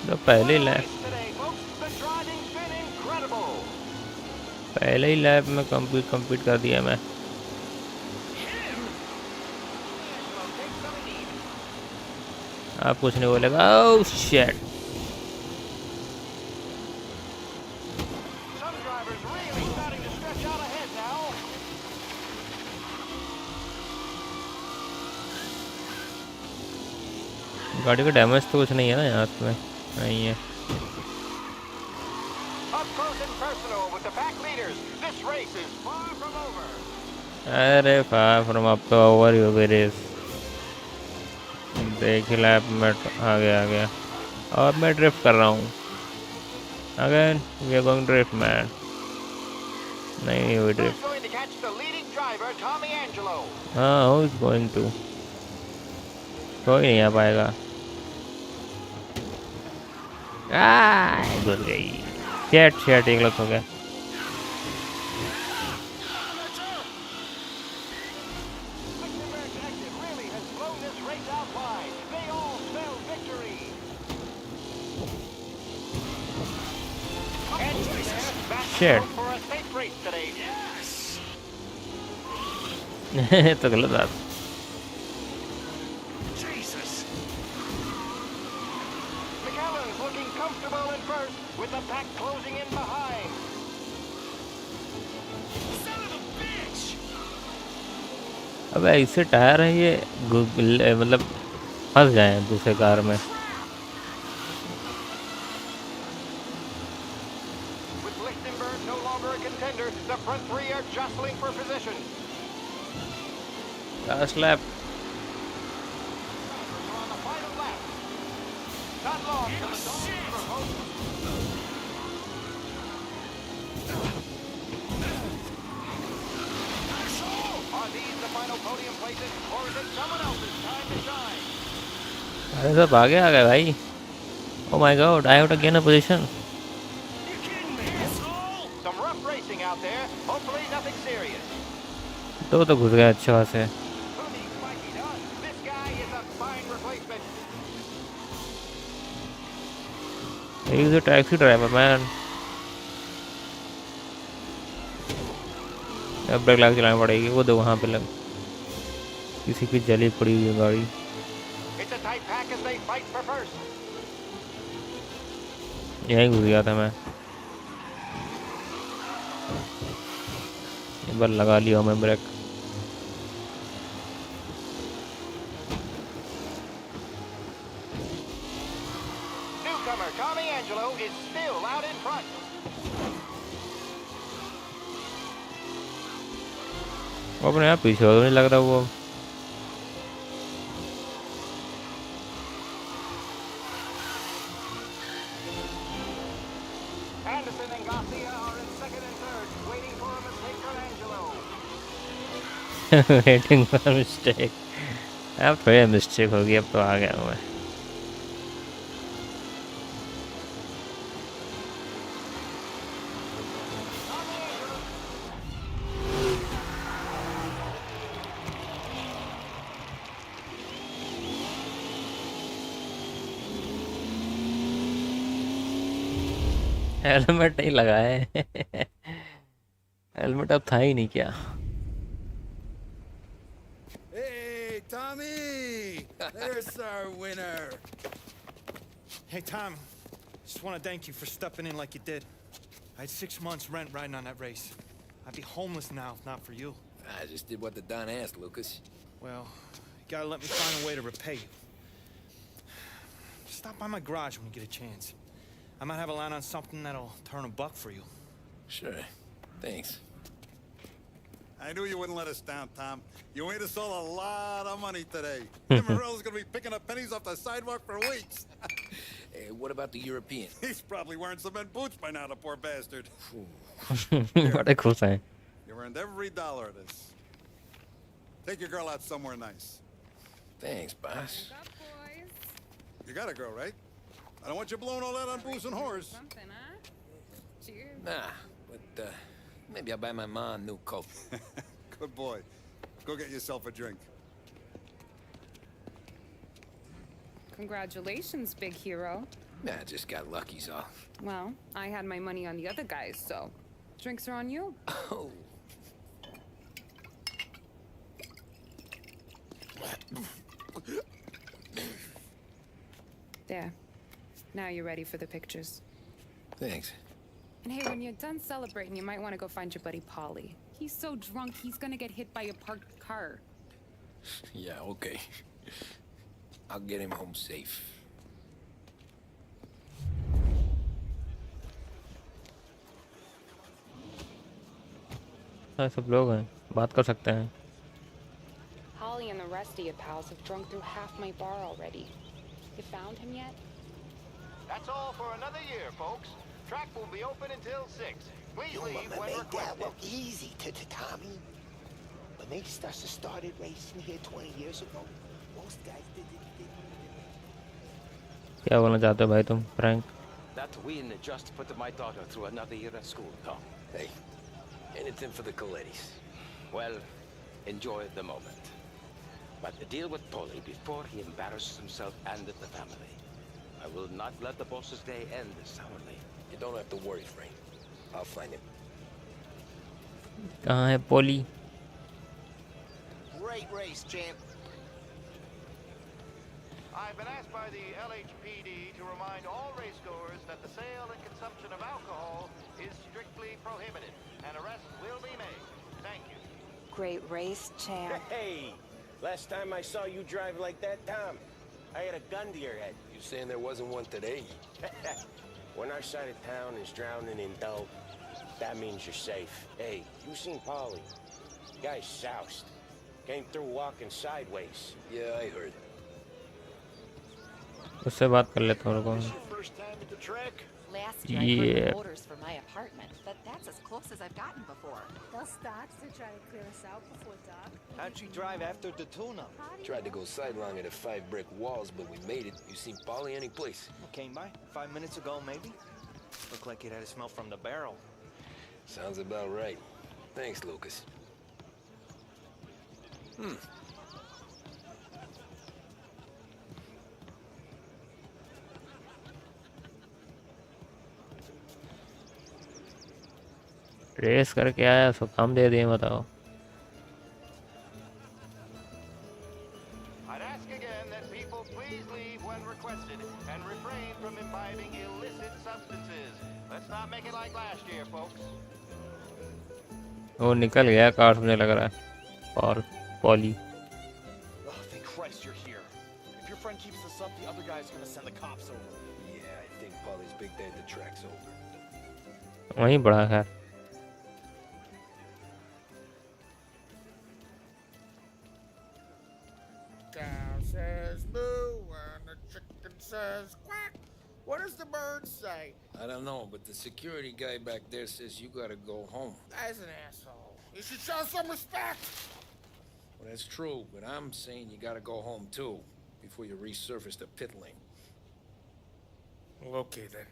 तो पहले ही लैप में कंप्लीट कर दिया मैं. आप कुछ नहीं बोलेगा. Oh shit. गाड़ी का डैमेज तो कुछ नहीं है ना यहाँ पे. नहीं है. अरे फार फ्रॉम अप तो ओवर ही हो गई रेस. देख लैप में आ गया और मैं ड्रिफ्ट कर रहा हूँ. Again we are going drift man. नहीं हुई ड्रिफ्ट. हाँ हु इज गोइंग टू. कोई नहीं आ पाएगा. घुस गई. शेट एक लोग हो गया. Shit. तो गलत बात। Jesus! McAllen's looking comfortable in first, with the pack closing in behind. Son of a bitch! अबे इससे टायर है ये मतलब फंस जाए दूसरे कार में। With Lichtenberg no longer a contender, the front three are jostling for position. Last lap. On the final lap. Not long till the dawn for hope. Are these the final podium places, or is it someone else's time to shine? अरे सब आगे आ गए भाई। Oh my God, I have to gain a position. Some rough racing out there. Hopefully nothing serious. तो घुस गया अच्छे खासे। This guy is a fine replacement. He's a taxi driver, man. अब ब्रेक लगा के चलानी पड़ेगी। वो दो वहाँ पे लग किसी की जली पड़ी हुई है गाड़ी। It's a tight pack as they fight for first. यहीं घुस गया था मैं। एक बार लगा लिया मैं break. Newcomer Tommy Angelo is still out in front. वो अपने आप पीछे हो नहीं लग रहा वो। Anderson and Garcia are in second and third, waiting for a mistake for Angelo. Waiting for a mistake. अब थोड़ी मिस्टेक होगी, अब तो आ गया हूँ मैं। हेलमेट नहीं लगाए। हेलमेट अब था ही नहीं क्या। Hey, Tommy! There's our winner. Hey, Tom. Just want to thank you for stepping in like you did. I had 6 months rent riding on that race. I'd be homeless now if not for you. I just did what the Don asked, Lucas. Well, you gotta let me find a way to repay you. Stop by my garage when you get a chance. I might have a line on something that'll turn $1 for you. Sure. Thanks. I knew you wouldn't let us down, Tom. You made us all a lot of money today. Tim Morello's gonna be picking up pennies off the sidewalk for weeks. Hey, what about the European? He's probably wearing cement boots by now, the poor bastard. बड़े खुश हैं। You earned every dollar of this. Take your girl out somewhere nice. Thanks, boss. You got a girl, right? I don't want you blowing all that on booze and whores. Cheers. Nah, but maybe I'll buy my mom a new coat. Good boy. Go get yourself a drink. Congratulations, big hero. Nah, just got lucky's all. Well, I had my money on the other guys, so drinks are on you. Oh. There. Now you're ready for the pictures. Thanks. And hey, when you're done celebrating, you might want to go find your buddy Polly. He's so drunk, he's gonna get hit by a parked car. Yeah, okay. I'll get him home safe. सब लोग हैं, बात कर सकते हैं। Polly and the rest of your pals have drunk through half my bar already. You found him yet? That's all for another year, folks. Track will be open until 6. Please You leave when made that requested. look easy to Tommy. When they started racing here 20 years ago, most guys did. क्या बोलना चाहते हो भाई तुम, Frank? That win just put my daughter through another year at school, Tom. Hey, anything for the Colettis. Well, enjoy the moment. But deal with Polly before he embarrasses himself and the family. I will not let the boss's day end sourly. You don't have to worry, Frank. I'll find him. कहाँ है पोली? Great race, champ. I've been asked by the LHPD to remind all racegoers that the sale and consumption of alcohol is strictly prohibited, and arrests will be made. Thank you. Great race, champ. Hey, last time I saw you drive like that, Tom, I had a gun to your head. You saying there wasn't one today? When our side of town is drowning in dope, that means you're safe. Hey, you seen Polly? Guy's soused. Came through walking sideways. Yeah, I heard. उससे बात कर लेता हूँ रुको First time at the track? Last year I heard the orders for my apartment, but that's as close as I've gotten before. They'll start to try to clear us out before dark. How'd you drive after the tune-up? Tried to go sidelong at the 5 brick walls, but we made it. You seen Polly any place? Came by 5 minutes ago, maybe. Looked like it had a smell from the barrel. Sounds about right. Thanks, Lucas. Race करके आया सो काम दे दिए बताओ I'd ask again that people please leave when requested and refrain from imbibing illicit substances. Let's not make it like last year, folks. वो निकल गया car मुझे लग रहा है और poly Oh, thank Christ you're here. If your friend keeps this up, the other guy's gonna send the cops over. Yeah, I think Polly's big day at the track's over. वहीं पड़ा है Cow says moo and the chicken says quack. What does the bird say? I don't know, but the security guy back there says you gotta go home. Guy's an asshole. You should show some respect. Well, that's true, but I'm saying you gotta go home too, before you resurface the pit lane. Well, okay then.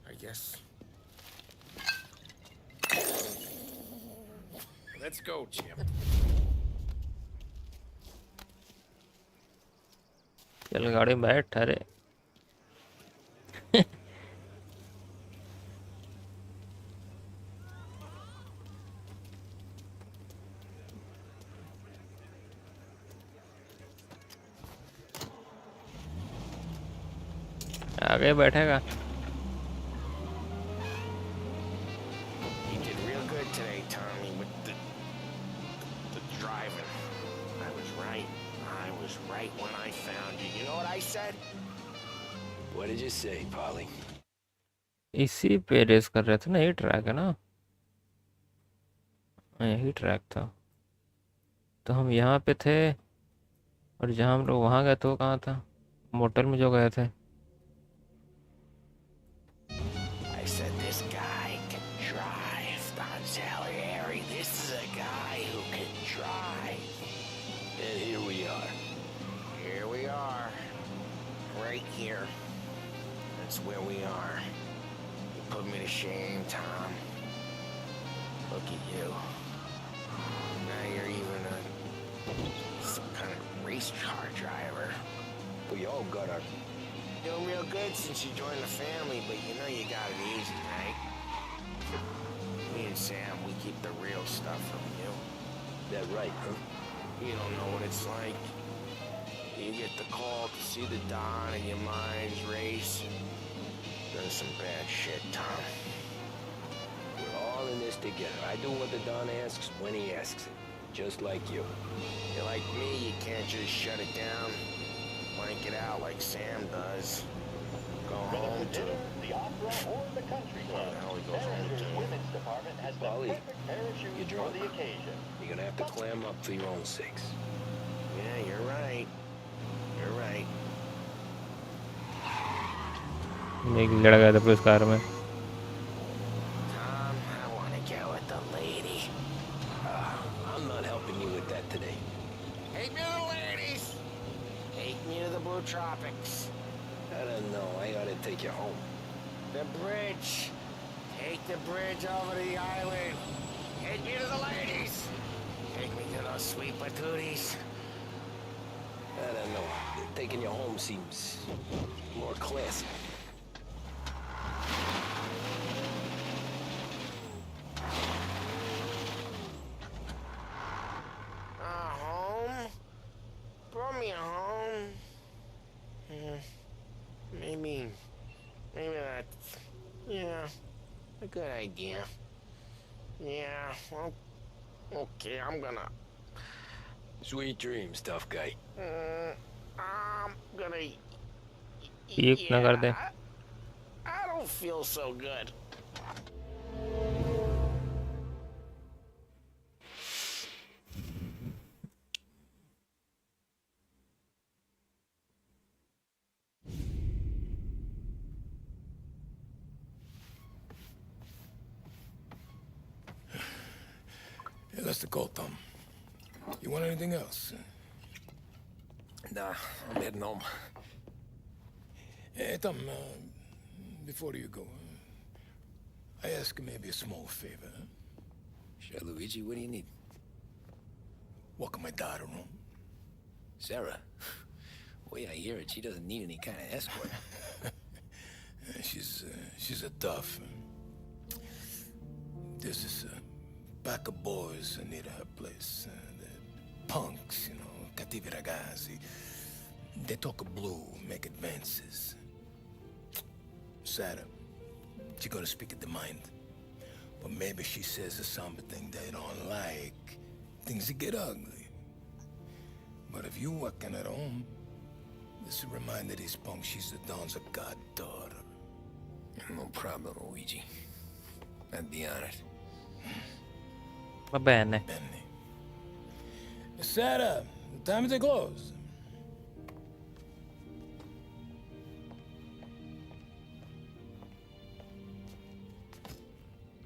I guess. Let's go, champ. चल गाड़ी में बैठ अरे आगे बैठेगा You did real good today, Tommy, with the driving. I was right. I was right when I found you. You know what I said? What did you say, Polly? इसी पे race कर रहे थे ना यही ट्रैक है ना यही ट्रैक था तो हम यहाँ पे थे और जहाँ हम लोग वहाँ गए तो कहाँ था मोटल में जो गए थे I said this guy can drive, Don Salieri. This is a guy who can drive. And here we are. Here we are. Right here. That's where we are. You put me to shame, Tom. Look at you. Now you're even some kind of race car driver. We all got our... Doing real good since you joined the family, but you know you got it easy, right? Me and Sam, we keep the real stuff from you. That right, huh? You don't know what it's like. You get the call to see the Don and your mind's race. Done some bad shit, Tom. We're all in this together. I do what the Don asks when he asks it. Just like you. You're like me, you can't just shut it down. Blank it out like Sam does. Go home to... The opera or the country club. How he goes home to... Women's department has the Polly, perfect parachute you're for drunk. the occasion. You're gonna have to clam up for your own sakes. Yeah, you're right. You're right. एक लड़ा गया था police car में Tom, I want to get with the lady. I'm not helping you with that today. Take me to the ladies. Take me to the Blue Tropics. I don't know. I ought to take you home. The bridge. Take the bridge over the island. Take me to the ladies. Take me to those sweet patooties. I don't know. Taking you home seems more classy. Good idea. Yeah, well, okay, I'm gonna... Sweet dreams, tough guy. I'm gonna... peak ना कर दे. I don't feel so good. Hey, that's the gold, Tom. You want anything else? Nah, I'm heading home. Hey, Tom, before you go, I ask maybe a small favor. Sure, Luigi, what do you need? Walk my daughter home. Sarah? The way I hear it, she doesn't need any kind of escort. She's a tough. There's this pack of boys near her place. The punks, you know, cattivi ragazzi. They talk blue, make advances. Sarah, she gonna speak at the mind. But maybe she says something they don't like. Things get ugly. But if you walking at home, this will remind these punks she's the Don's goddaughter. No problem, Luigi. I'd be honored. Va bene. Sarah, time to close.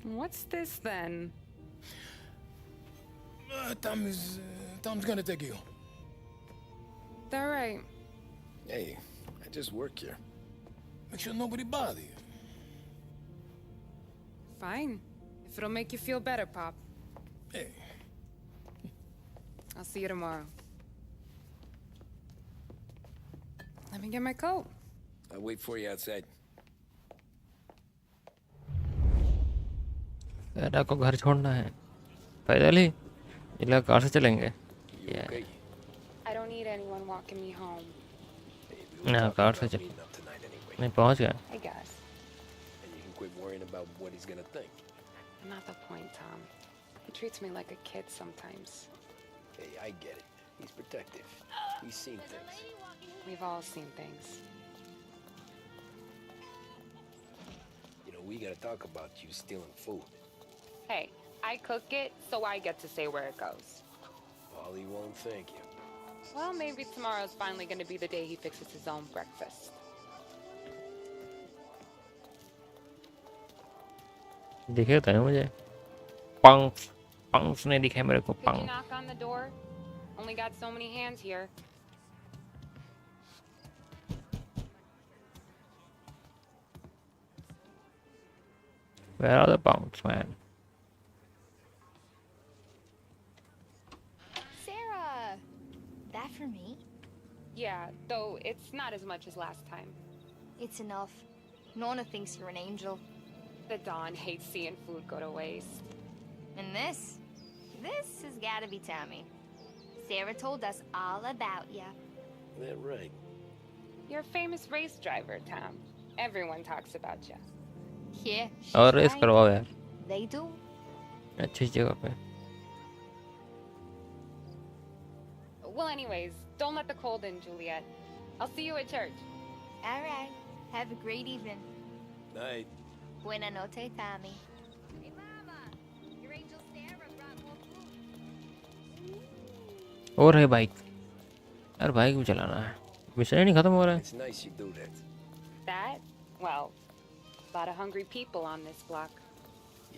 What's this then? Tom's gonna take you. All right. Hey, I just work here. Make sure nobody bother you. Fine. If it'll make you feel better, Pop. Hey. I'll see you tomorrow. Let me get my coat. I'll wait for you outside. सारा को घर छोड़ना है. पैदल ही. इला car से चलेंगे. Okay. I don't need anyone walking me home. ना कार से चल. नहीं पहुंच गया. I guess. And you can quit worrying about what he's gonna think. Not the point, Tom. He treats me like a kid sometimes. Hey, I get it. He's protective. He's seen things. We've all seen things. You know, we gotta talk about you stealing food. Hey, I cook it, so I get to say where it goes. Ollie won't thank you. Well, maybe tomorrow's finally gonna be the day he fixes his own breakfast. दिखे तो नहीं मुझे. Punk's नहीं दिखे मेरे को. Could you knock on the door? Only got so many hands here. Where are the punks, man? Sarah! That for me? Yeah, though it's not as much as last time. It's enough. Nona thinks you're an angel. The Don hates seeing food go to waste. And this? This has gotta be Tommy. Sarah told us all about ya. That right. You're a famous race driver, Tom. Everyone talks about you. Yeah, और race करवाओ यार. they do. अच्छी जगह पे. Well, anyways, don't let the cold in, Juliet. I'll see you at church. All right. Have a great evening. Night. Buena noche, Tommy. Hey, Mama. Your angel Sarah brought more food. और है bike. यार bike भी चलाना है. Mission ही नहीं खत्म हो रहा है. It's nice you do that. That? Well, a lot of hungry people on this block.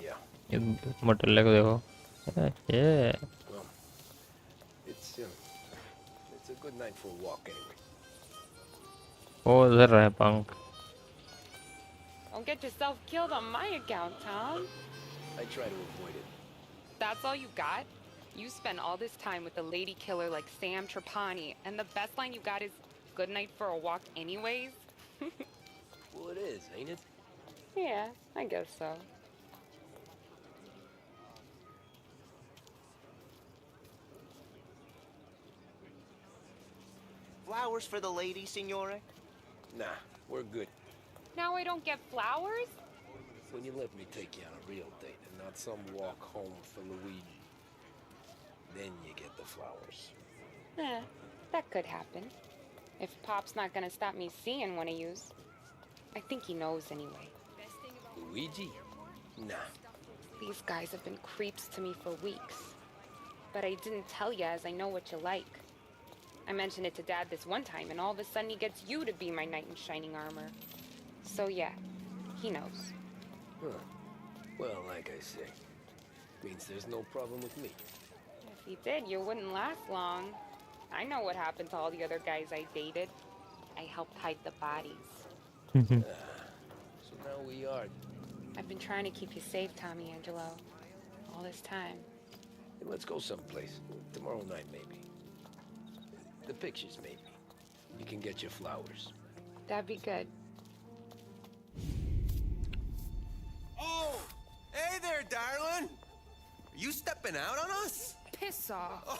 Yeah. ये मोटरले को देखो. Yeah. Well, it's a good night for a walk anyway. वो उधर रहे पंक. Don't get yourself killed on my account, Tom. I try to avoid it. That's all you got? You spend all this time with a lady killer like Sam Trapani, and the best line you got is, "Good night for a walk anyways?" Well, it is, ain't it? Yeah, I guess so. Flowers for the lady, signore? Nah, we're good. Now I don't get flowers? when you let me take you on a real date and not some walk home for Luigi. Then you get the flowers. That could happen. If Pop's not gonna stop me seeing one of yous. I think he knows anyway. Luigi? Nah. These guys have been creeps to me for weeks. But I didn't tell you as I know what you like. I mentioned it to Dad this one time, and all of a sudden he gets you to be my knight in shining armor. So yeah, he knows. Huh. Well, like I say, means there's no problem with me. If he did, you wouldn't last long. I know what happened to all the other guys I dated. I helped hide the bodies. So now we are. I've been trying to keep you safe, Tommy Angelo. All this time. Hey, let's go someplace. Tomorrow night, maybe. The pictures, maybe. You can get your flowers. That'd be good. Oh! Hey there, darling! Are you stepping out on us? Piss off.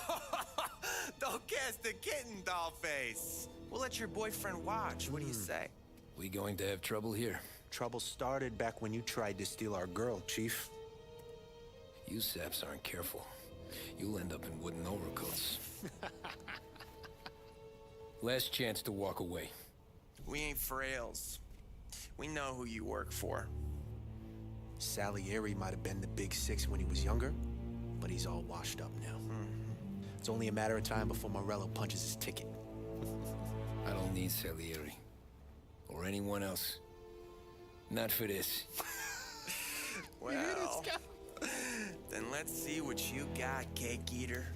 Don't cast a kitten, dollface. We'll let your boyfriend watch. What do you say? We going to have trouble here? Trouble started back when you tried to steal our girl, Chief. You saps aren't careful. You'll end up in wooden overcoats. Last chance to walk away. We ain't frails. We know who you work for. Salieri might have been the big six when he was younger, but he's all washed up now. It's only a matter of time before Morello punches his ticket. I don't need Salieri. Or anyone else. Not for this. Well, then let's see what you got, cake eater.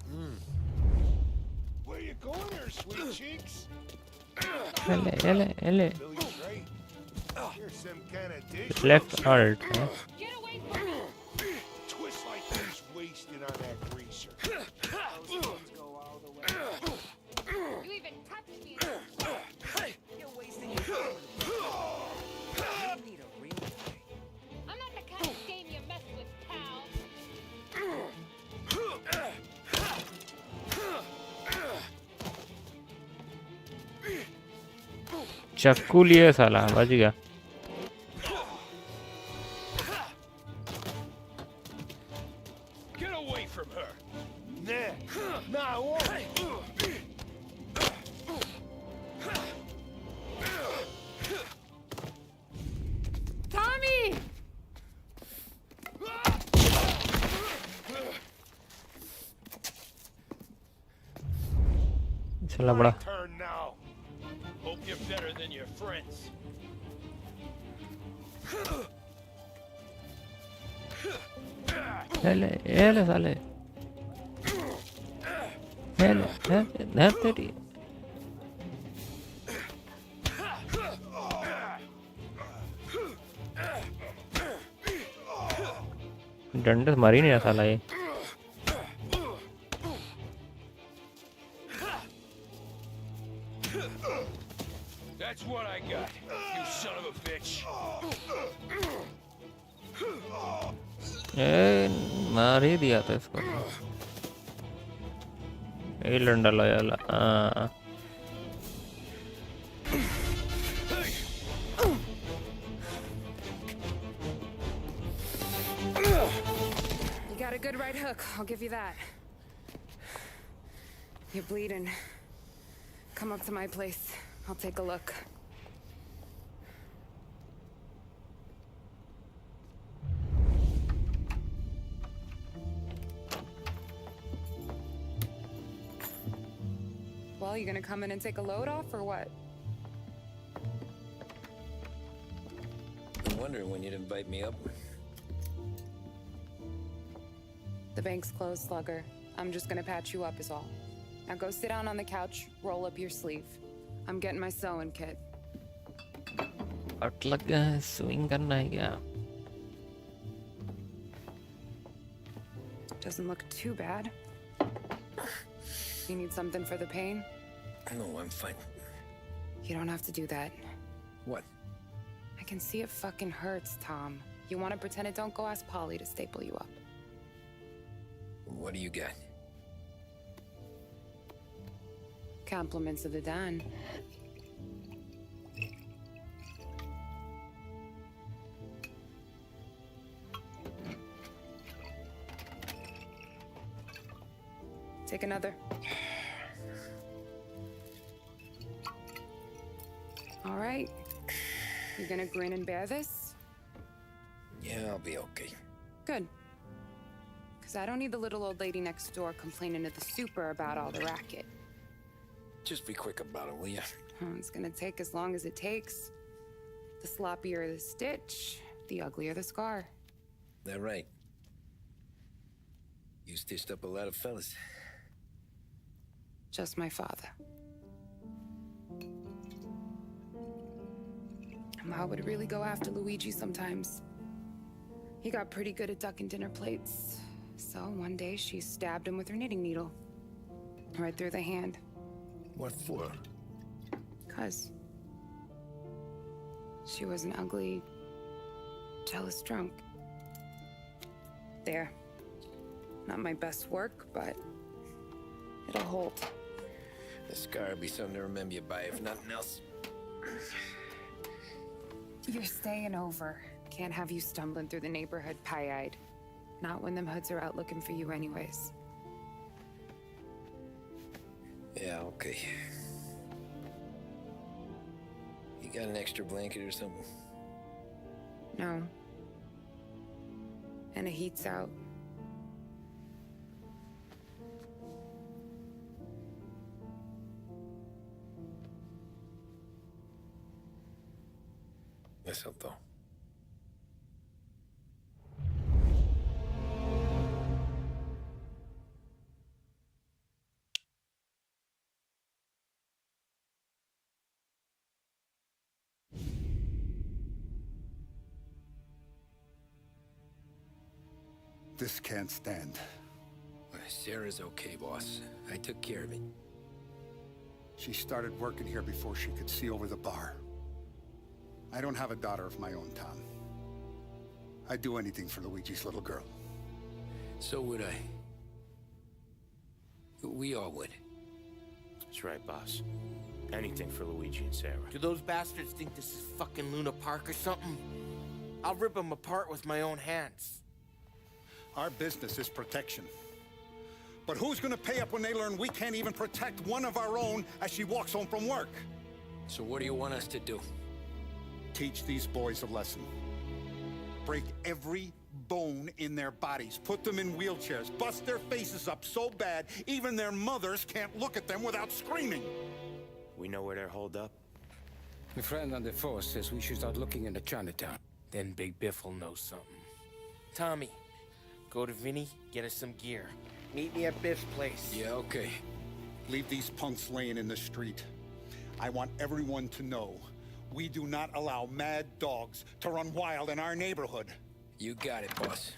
Where you going there, sweet cheeks? Ele. Here's some kind of dish. Left alt. Get away from me! Twist like he's wasted on that greaser. Those ones go all the way. You even touched me. You're wasting your time. You need a real guy. I'm not the kind of game you mess with, pal. चाकू लिए साला बच गया. Get away from her. Nah, I won't. Tommy! चला बड़ा. Turn now. Hope you're better than your friends. Ele साले. Ele तेरी. डंडे से मारी नहीं रहा साला ये. That's what I got, you son of a bitch. मार ही दिया था इसको. ये डंडा लाया ला. You got a good right hook, I'll give you that. You're bleeding. Come up to my place. I'll take a look. Well, you gonna come in and take a load off, or what? I'm wondering when you'd invite me up. The bank's closed, Slugger. I'm just gonna patch you up is all. Now go sit down on the couch, roll up your sleeve. I'm getting my sewing kit. Cut लग गया है. Swing करना है क्या? Doesn't look too bad. You need something for the pain? No, I'm fine. You don't have to do that. What? I can see it fucking hurts, Tom. You want to pretend it don't go ask Polly to staple you up. What do you got? Compliments of the Don. Take another. All right. You gonna grin and bear this? Yeah, I'll be okay. Good. Because I don't need the little old lady next door complaining to the super about all the racket. Just be quick about it, will ya? It's gonna take as long as it takes. The sloppier the stitch, the uglier the scar. That right? You stitched up a lot of fellas. Just my father. Ma would really go after Luigi sometimes. He got pretty good at ducking dinner plates. So one day she stabbed him with her knitting needle. Right through the hand. What for? 'Cause she was an ugly, jealous drunk. There. Not my best work, but it'll hold. The scar will be something to remember you by, if nothing else. You're staying over. Can't have you stumbling through the neighborhood pie-eyed. Not when them hoods are out looking for you anyways. Yeah, okay. You got an extra blanket or something? No. And the heat's out. Eso todo. This can't stand. Sarah's okay, boss. I took care of it. She started working here before she could see over the bar. I don't have a daughter of my own, Tom. I'd do anything for Luigi's little girl. So would I. We all would. That's right, boss. Anything for Luigi and Sarah. Do those bastards think this is fucking Luna Park or something? I'll rip them apart with my own hands. Our business is protection. But who's gonna pay up when they learn we can't even protect one of our own as she walks home from work? So what do you want us to do? Teach these boys a lesson. Break every bone in their bodies. Put them in wheelchairs. Bust their faces up so bad, even their mothers can't look at them without screaming. We know where they're holed up? The friend on the force says we should start looking into Chinatown. Then Big Biff will know something. Tommy, go to Vinny, get us some gear. Meet me at Biff's place. Yeah, okay. Leave these punks laying in the street. I want everyone to know we do not allow mad dogs to run wild in our neighborhood. You got it, boss.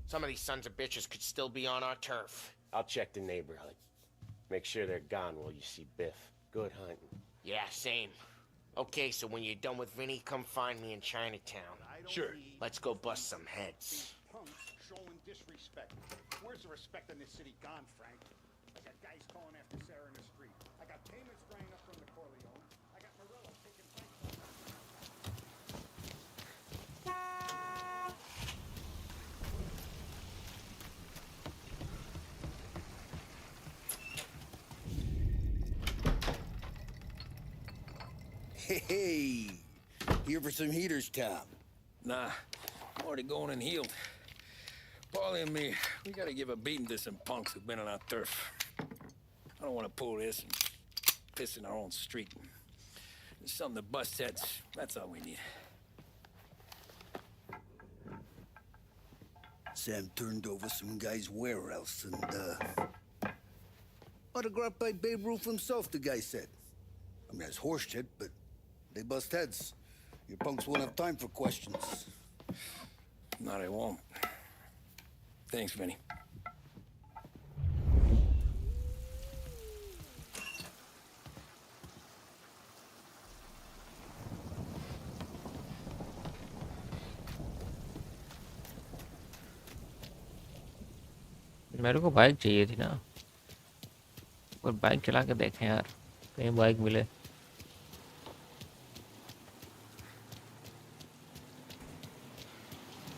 Some of these sons of bitches could still be on our turf. I'll check the neighborhood. Make sure they're gone while you see Biff. Good hunting. Yeah, same. Okay, so when you're done with Vinny, come find me in Chinatown. Sure. Let's go bust some heads. Punks showing disrespect. Where's the respect in this city gone, Frank? I got guys calling after Sarah in the street. I got payments drying up from the Corleone. I got Morello taking fights. Hey, here for some heaters, Tom? Nah, I'm already going and healed. Paulie and me, we gotta give a beating to some punks who've been on our turf. I don't want to pull this and piss in our own street. There's something to bust heads. That's all we need. Sam turned over some guy's warehouse and, autographed by Babe Ruth himself, the guy said. I mean, that's horse shit, but they bust heads. Your punks won't have time for questions. No, they won't. Thanks, Vinny. मेरे को bike चाहिए थी ना, और bike चला के देखें यार, कहीं बाइक मिले।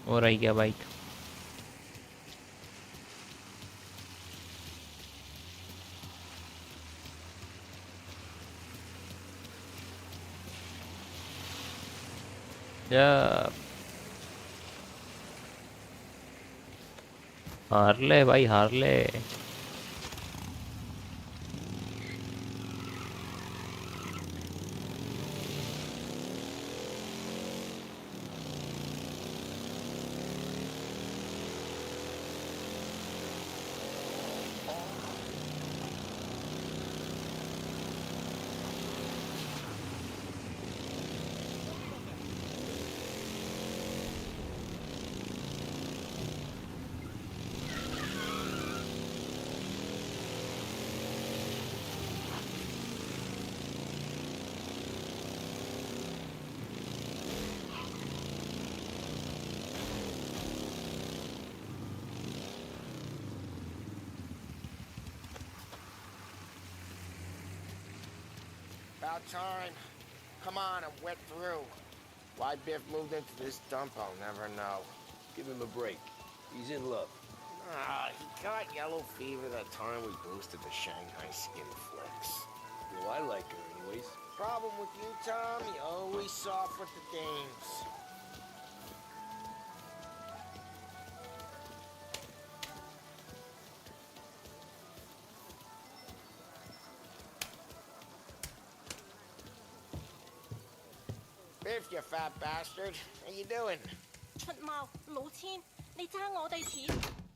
और आई क्या बाइक? या हार्ले भाई Harley. About time. Come on, I'm wet through. Why Biff moved into this dump, I'll never know. Give him a break. He's in love. Ah, he got yellow fever that time we boosted the Shanghai skin flicks. Well, I like her anyways. Problem with you, Tom, you always soft with the dames. Biff, you fat bastard. How you doing? 出貓老千，你爭我哋錢，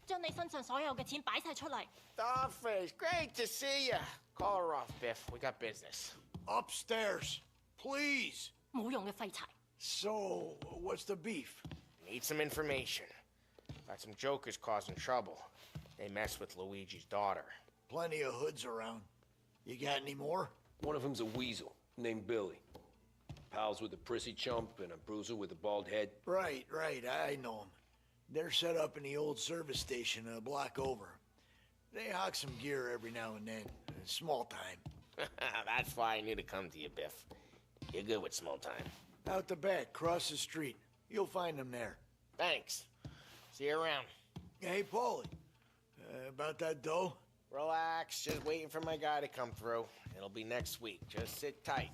將你身上所有嘅錢擺晒出嚟。Dollface, great to see you. Call her off, Biff. We got business. Upstairs, please. 冇用嘅廢柴。 So, what's the beef? Need some information. Got some jokers causing trouble. They messed with Luigi's daughter. Plenty of hoods around. You got any more? One of them's a weasel named Billy. Pals with a prissy chump and a bruiser with a bald head. Right, I know them. They're set up in the old service station a block over. They hawk some gear every now and then. Small time. That's why I knew to come to you, Biff. You're good with small time. Out the back, cross the street. You'll find them there. Thanks. See you around. Hey, Paulie. About that dough? Relax. Just waiting for my guy to come through. It'll be next week. Just sit tight.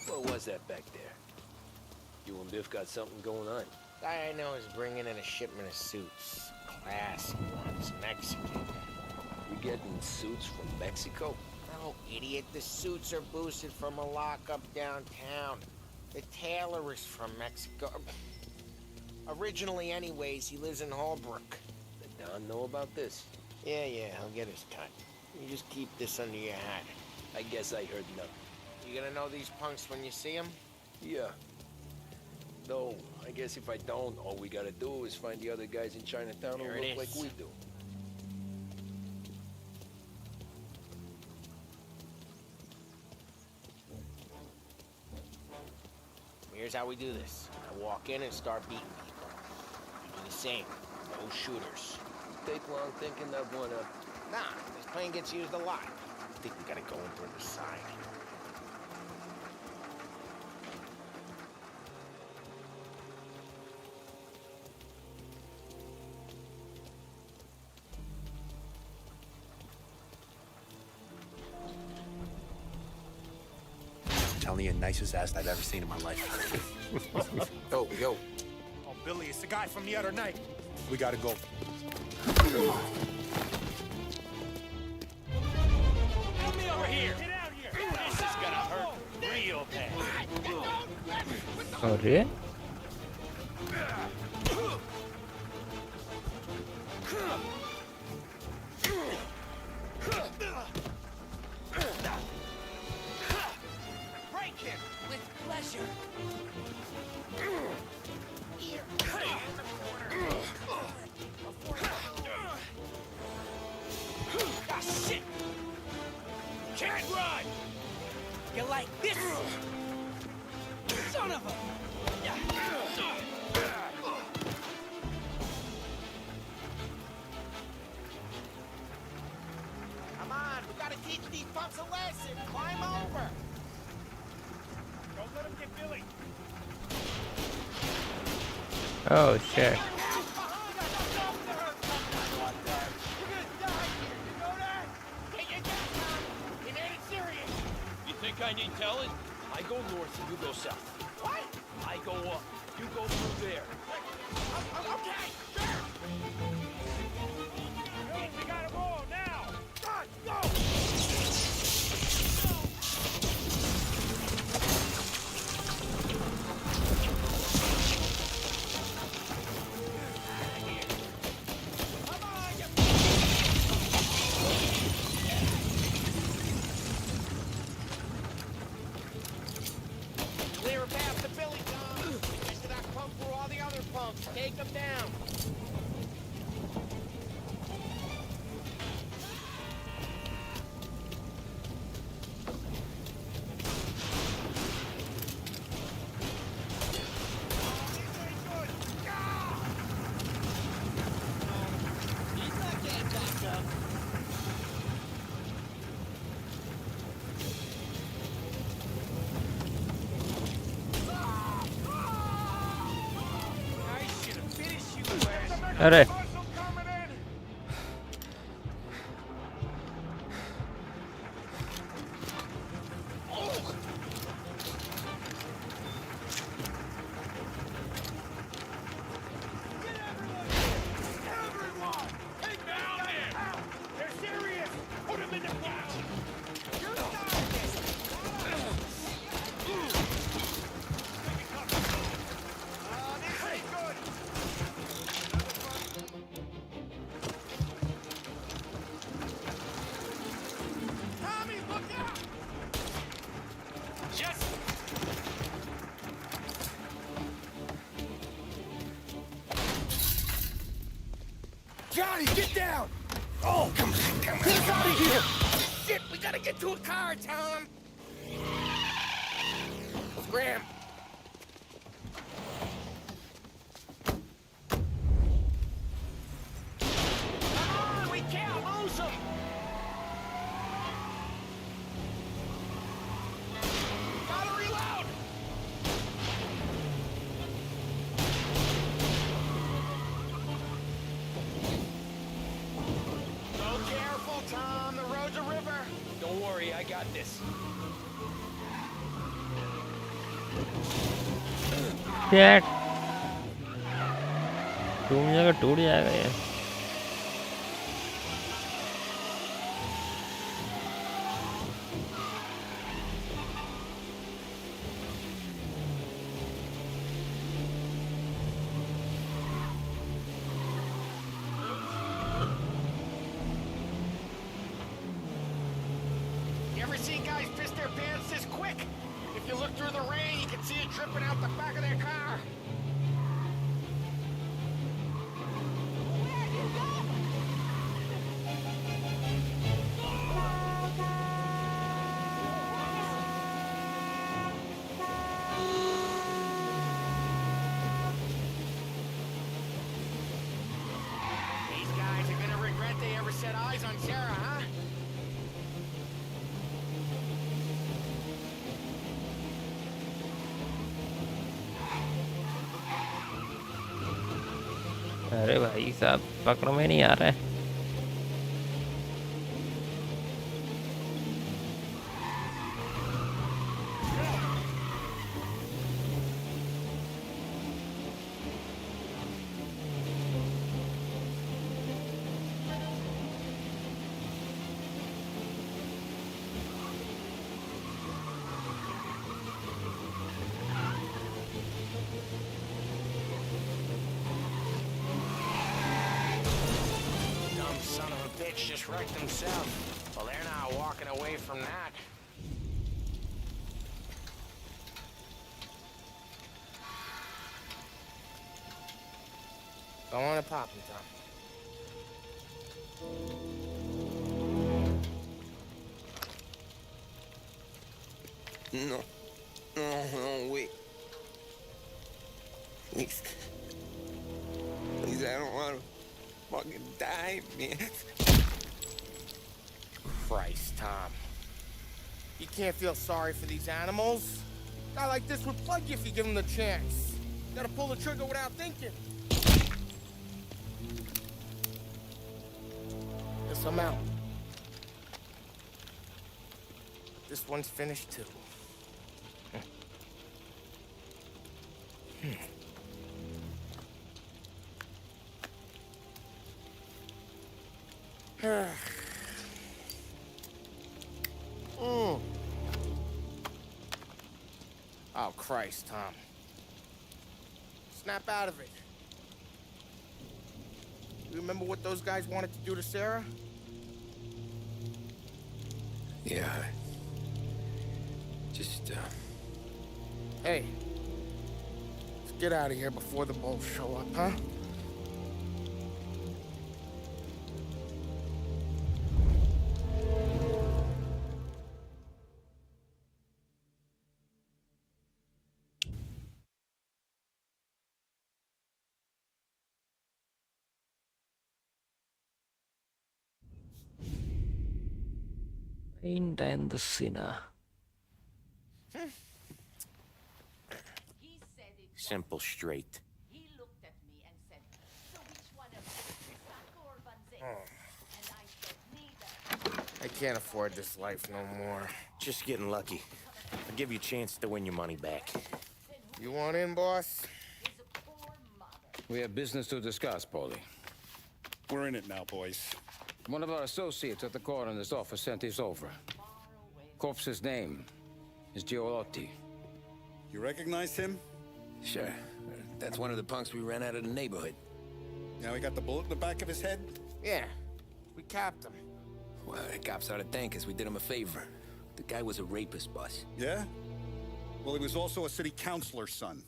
What was that back there? You and Biff got something going on. Guy I know is bringing in a shipment of suits. Classy ones, Mexican. You getting suits from Mexico? No, idiot. The suits are boosted from a lockup downtown. The tailor is from Mexico. Originally, anyways, he lives in Holbrook. Did Don know about this? Yeah, he'll get his cut. You just keep this under your hat. I guess I heard nothing. You gonna know these punks when you see them? Yeah. Though, I guess if I don't, all we gotta do is find the other guys in Chinatown who look like we do. Here's how we do this. I walk in and start beating people. You do the same. No shooters. Take long thinking that one up. Nah, this plane gets used a lot. I think we gotta go in through the side. Telling you, nicest ass I've ever seen in my life. Yo. Oh, Billy, it's the guy from the other night. We gotta go. Help me over here. Get out here. This is gonna hurt real bad. Sorry. Break him! With pleasure. Here. In the corner. Ah, shit! Can't run! You like this? Son of a... Come on, we gotta teach these punks a lesson. Climb over. Don't let him get Billy. Oh shit. You're gonna die go north and you go south. What? I go up. You go through there. Okay, sure. We gotta roll now. Run, go. Clear a path to Billy, Tom. Get to that pump for all the other pumps. Take them down. अरे Johnny, get down! Oh, come on. Get us out of here! Shit, we gotta get to a car, Tom! Scram! Come on, we can't lose him! Gotta reload! Go careful, Tom. The road's a river. Don't worry, I got this. क्या टूट जाएगा ये You ever see guys piss their pants this quick? If you look through the rain, you can see it dripping out the back of their car. These guys are gonna regret they ever set eyes on Sarah, huh? अरे भाई साहब पकड़ में नहीं आ रहा है Dumb son of a bitch just wrecked himself. Well, they're not walking away from that. Go on and pop him, Tom. No. No, wait. Please. Please, I don't want to fucking die, man. Christ, Tom. You can't feel sorry for these animals. A guy like this would plug you if you give him the chance. You gotta pull the trigger without thinking. Guess I'm out. This one's finished too. Oh, Christ, Tom. Snap out of it. You remember what those guys wanted to do to Sarah? Yeah. Just, Hey. Let's get out of here before the bulls show up, huh? Ain't in the sinner. Simple, straight. I can't afford this life no more. Just getting lucky. I'll give you a chance to win your money back. You want in, boss? We have business to discuss, Paulie. We're in it now, boys. One of our associates at the coroner's office sent this over. Corpse's name is Giolotti. You recognize him? sure. That's one of the punks we ran out of the neighborhood. Now he got the bullet in the back of his head? Yeah. We capped him. Well, the cops ought to thank us. We did him a favor. The guy was a rapist, boss. Yeah? Well, he was also a city councilor's son.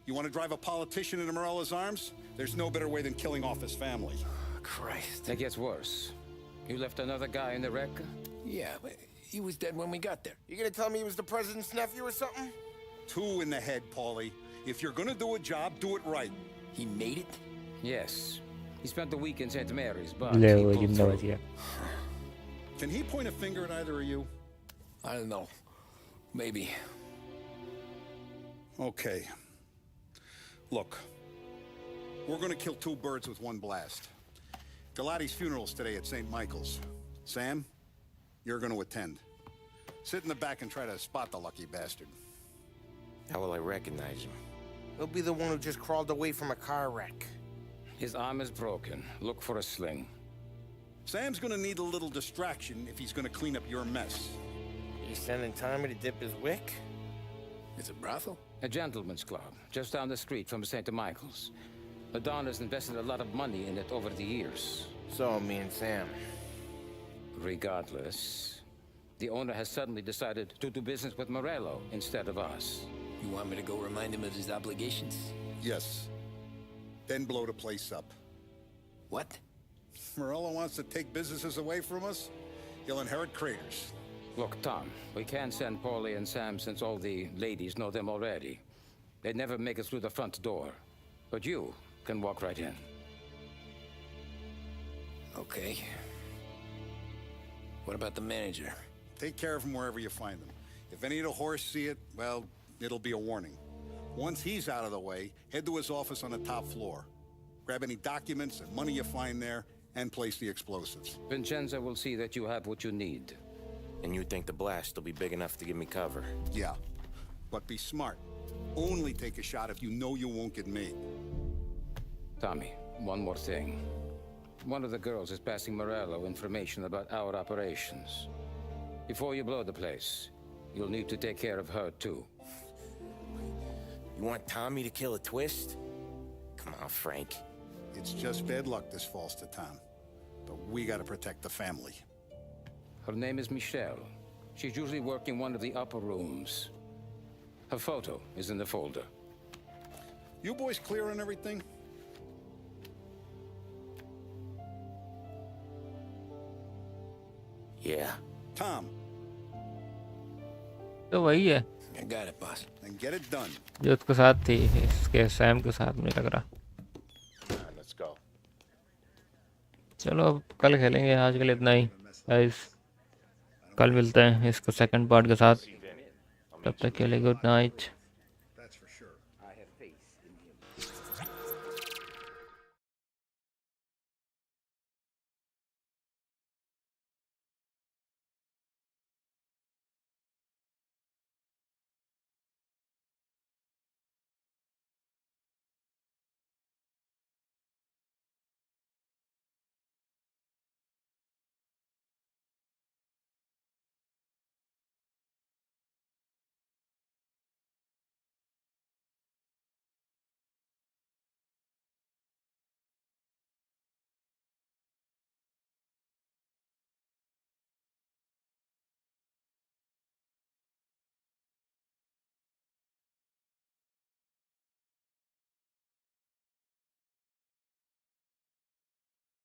You want to drive a politician into Morella's arms? There's no better way than killing off his family. Christ. It gets worse. You left another guy in the wreck? Yeah, but he was dead when we got there. You gonna tell me he was the president's nephew or something? 2 in the head, Paulie. If you're gonna do a job, do it right. He made it? Yes. He spent the week in St. Mary's, but No, he you pulled know through. it, yeah. Can he point a finger at either of you? I don't know. Maybe. Okay. Look. We're gonna kill 2 birds with 1 blast. Galati's funeral's today at St. Michael's. Sam, you're gonna attend. Sit in the back and try to spot the lucky bastard. How will I recognize him? He'll be the one who just crawled away from a car wreck. His arm is broken. Look for a sling. Sam's gonna need a little distraction if he's gonna clean up your mess. You sending Tommy to dip his wick? It's a brothel? A gentleman's club, just down the street from St. Michael's. The Don has invested a lot of money in it over the years. So, me and Sam. Regardless, the owner has suddenly decided to do business with Morello instead of us. You want me to go remind him of his obligations? Yes. Then blow the place up. What? Morello wants to take businesses away from us? He'll inherit craters. Look, Tom, we can't send Paulie and Sam since all the ladies know them already. They'd never make it through the front door. But you can walk right in. Okay. What about the manager? Take care of him wherever you find him. If any of the horse see it, well, it'll be a warning. Once he's out of the way, head to his office on the top floor. Grab any documents and money you find there, and place the explosives. Vincenzo will see that you have what you need. And you think the blast will be big enough to give me cover? Yeah, but be smart. Only take a shot if you know you won't get made. Tommy, one more thing. One of the girls is passing Morello information about our operations. Before you blow the place, you'll need to take care of her too. You want Tommy to kill a twist? Come on, Frank. It's just bad luck this falls to Tom. But we gotta protect the family. Her name is Michelle. She's usually working one of the upper rooms. Her photo is in the folder. You boys clear on everything? Yeah. Tom. तो वही है I got it, boss. Then get it done. जो उसके साथ थी, इसके Sam के साथ नहीं लग रहा. Let's go. चलो अब कल खेलेंगे, आज के लिए इतना ही गाइस. कल मिलते हैं इसको सेकंड पार्ट के साथ. तब तक के लिए गुड नाइट.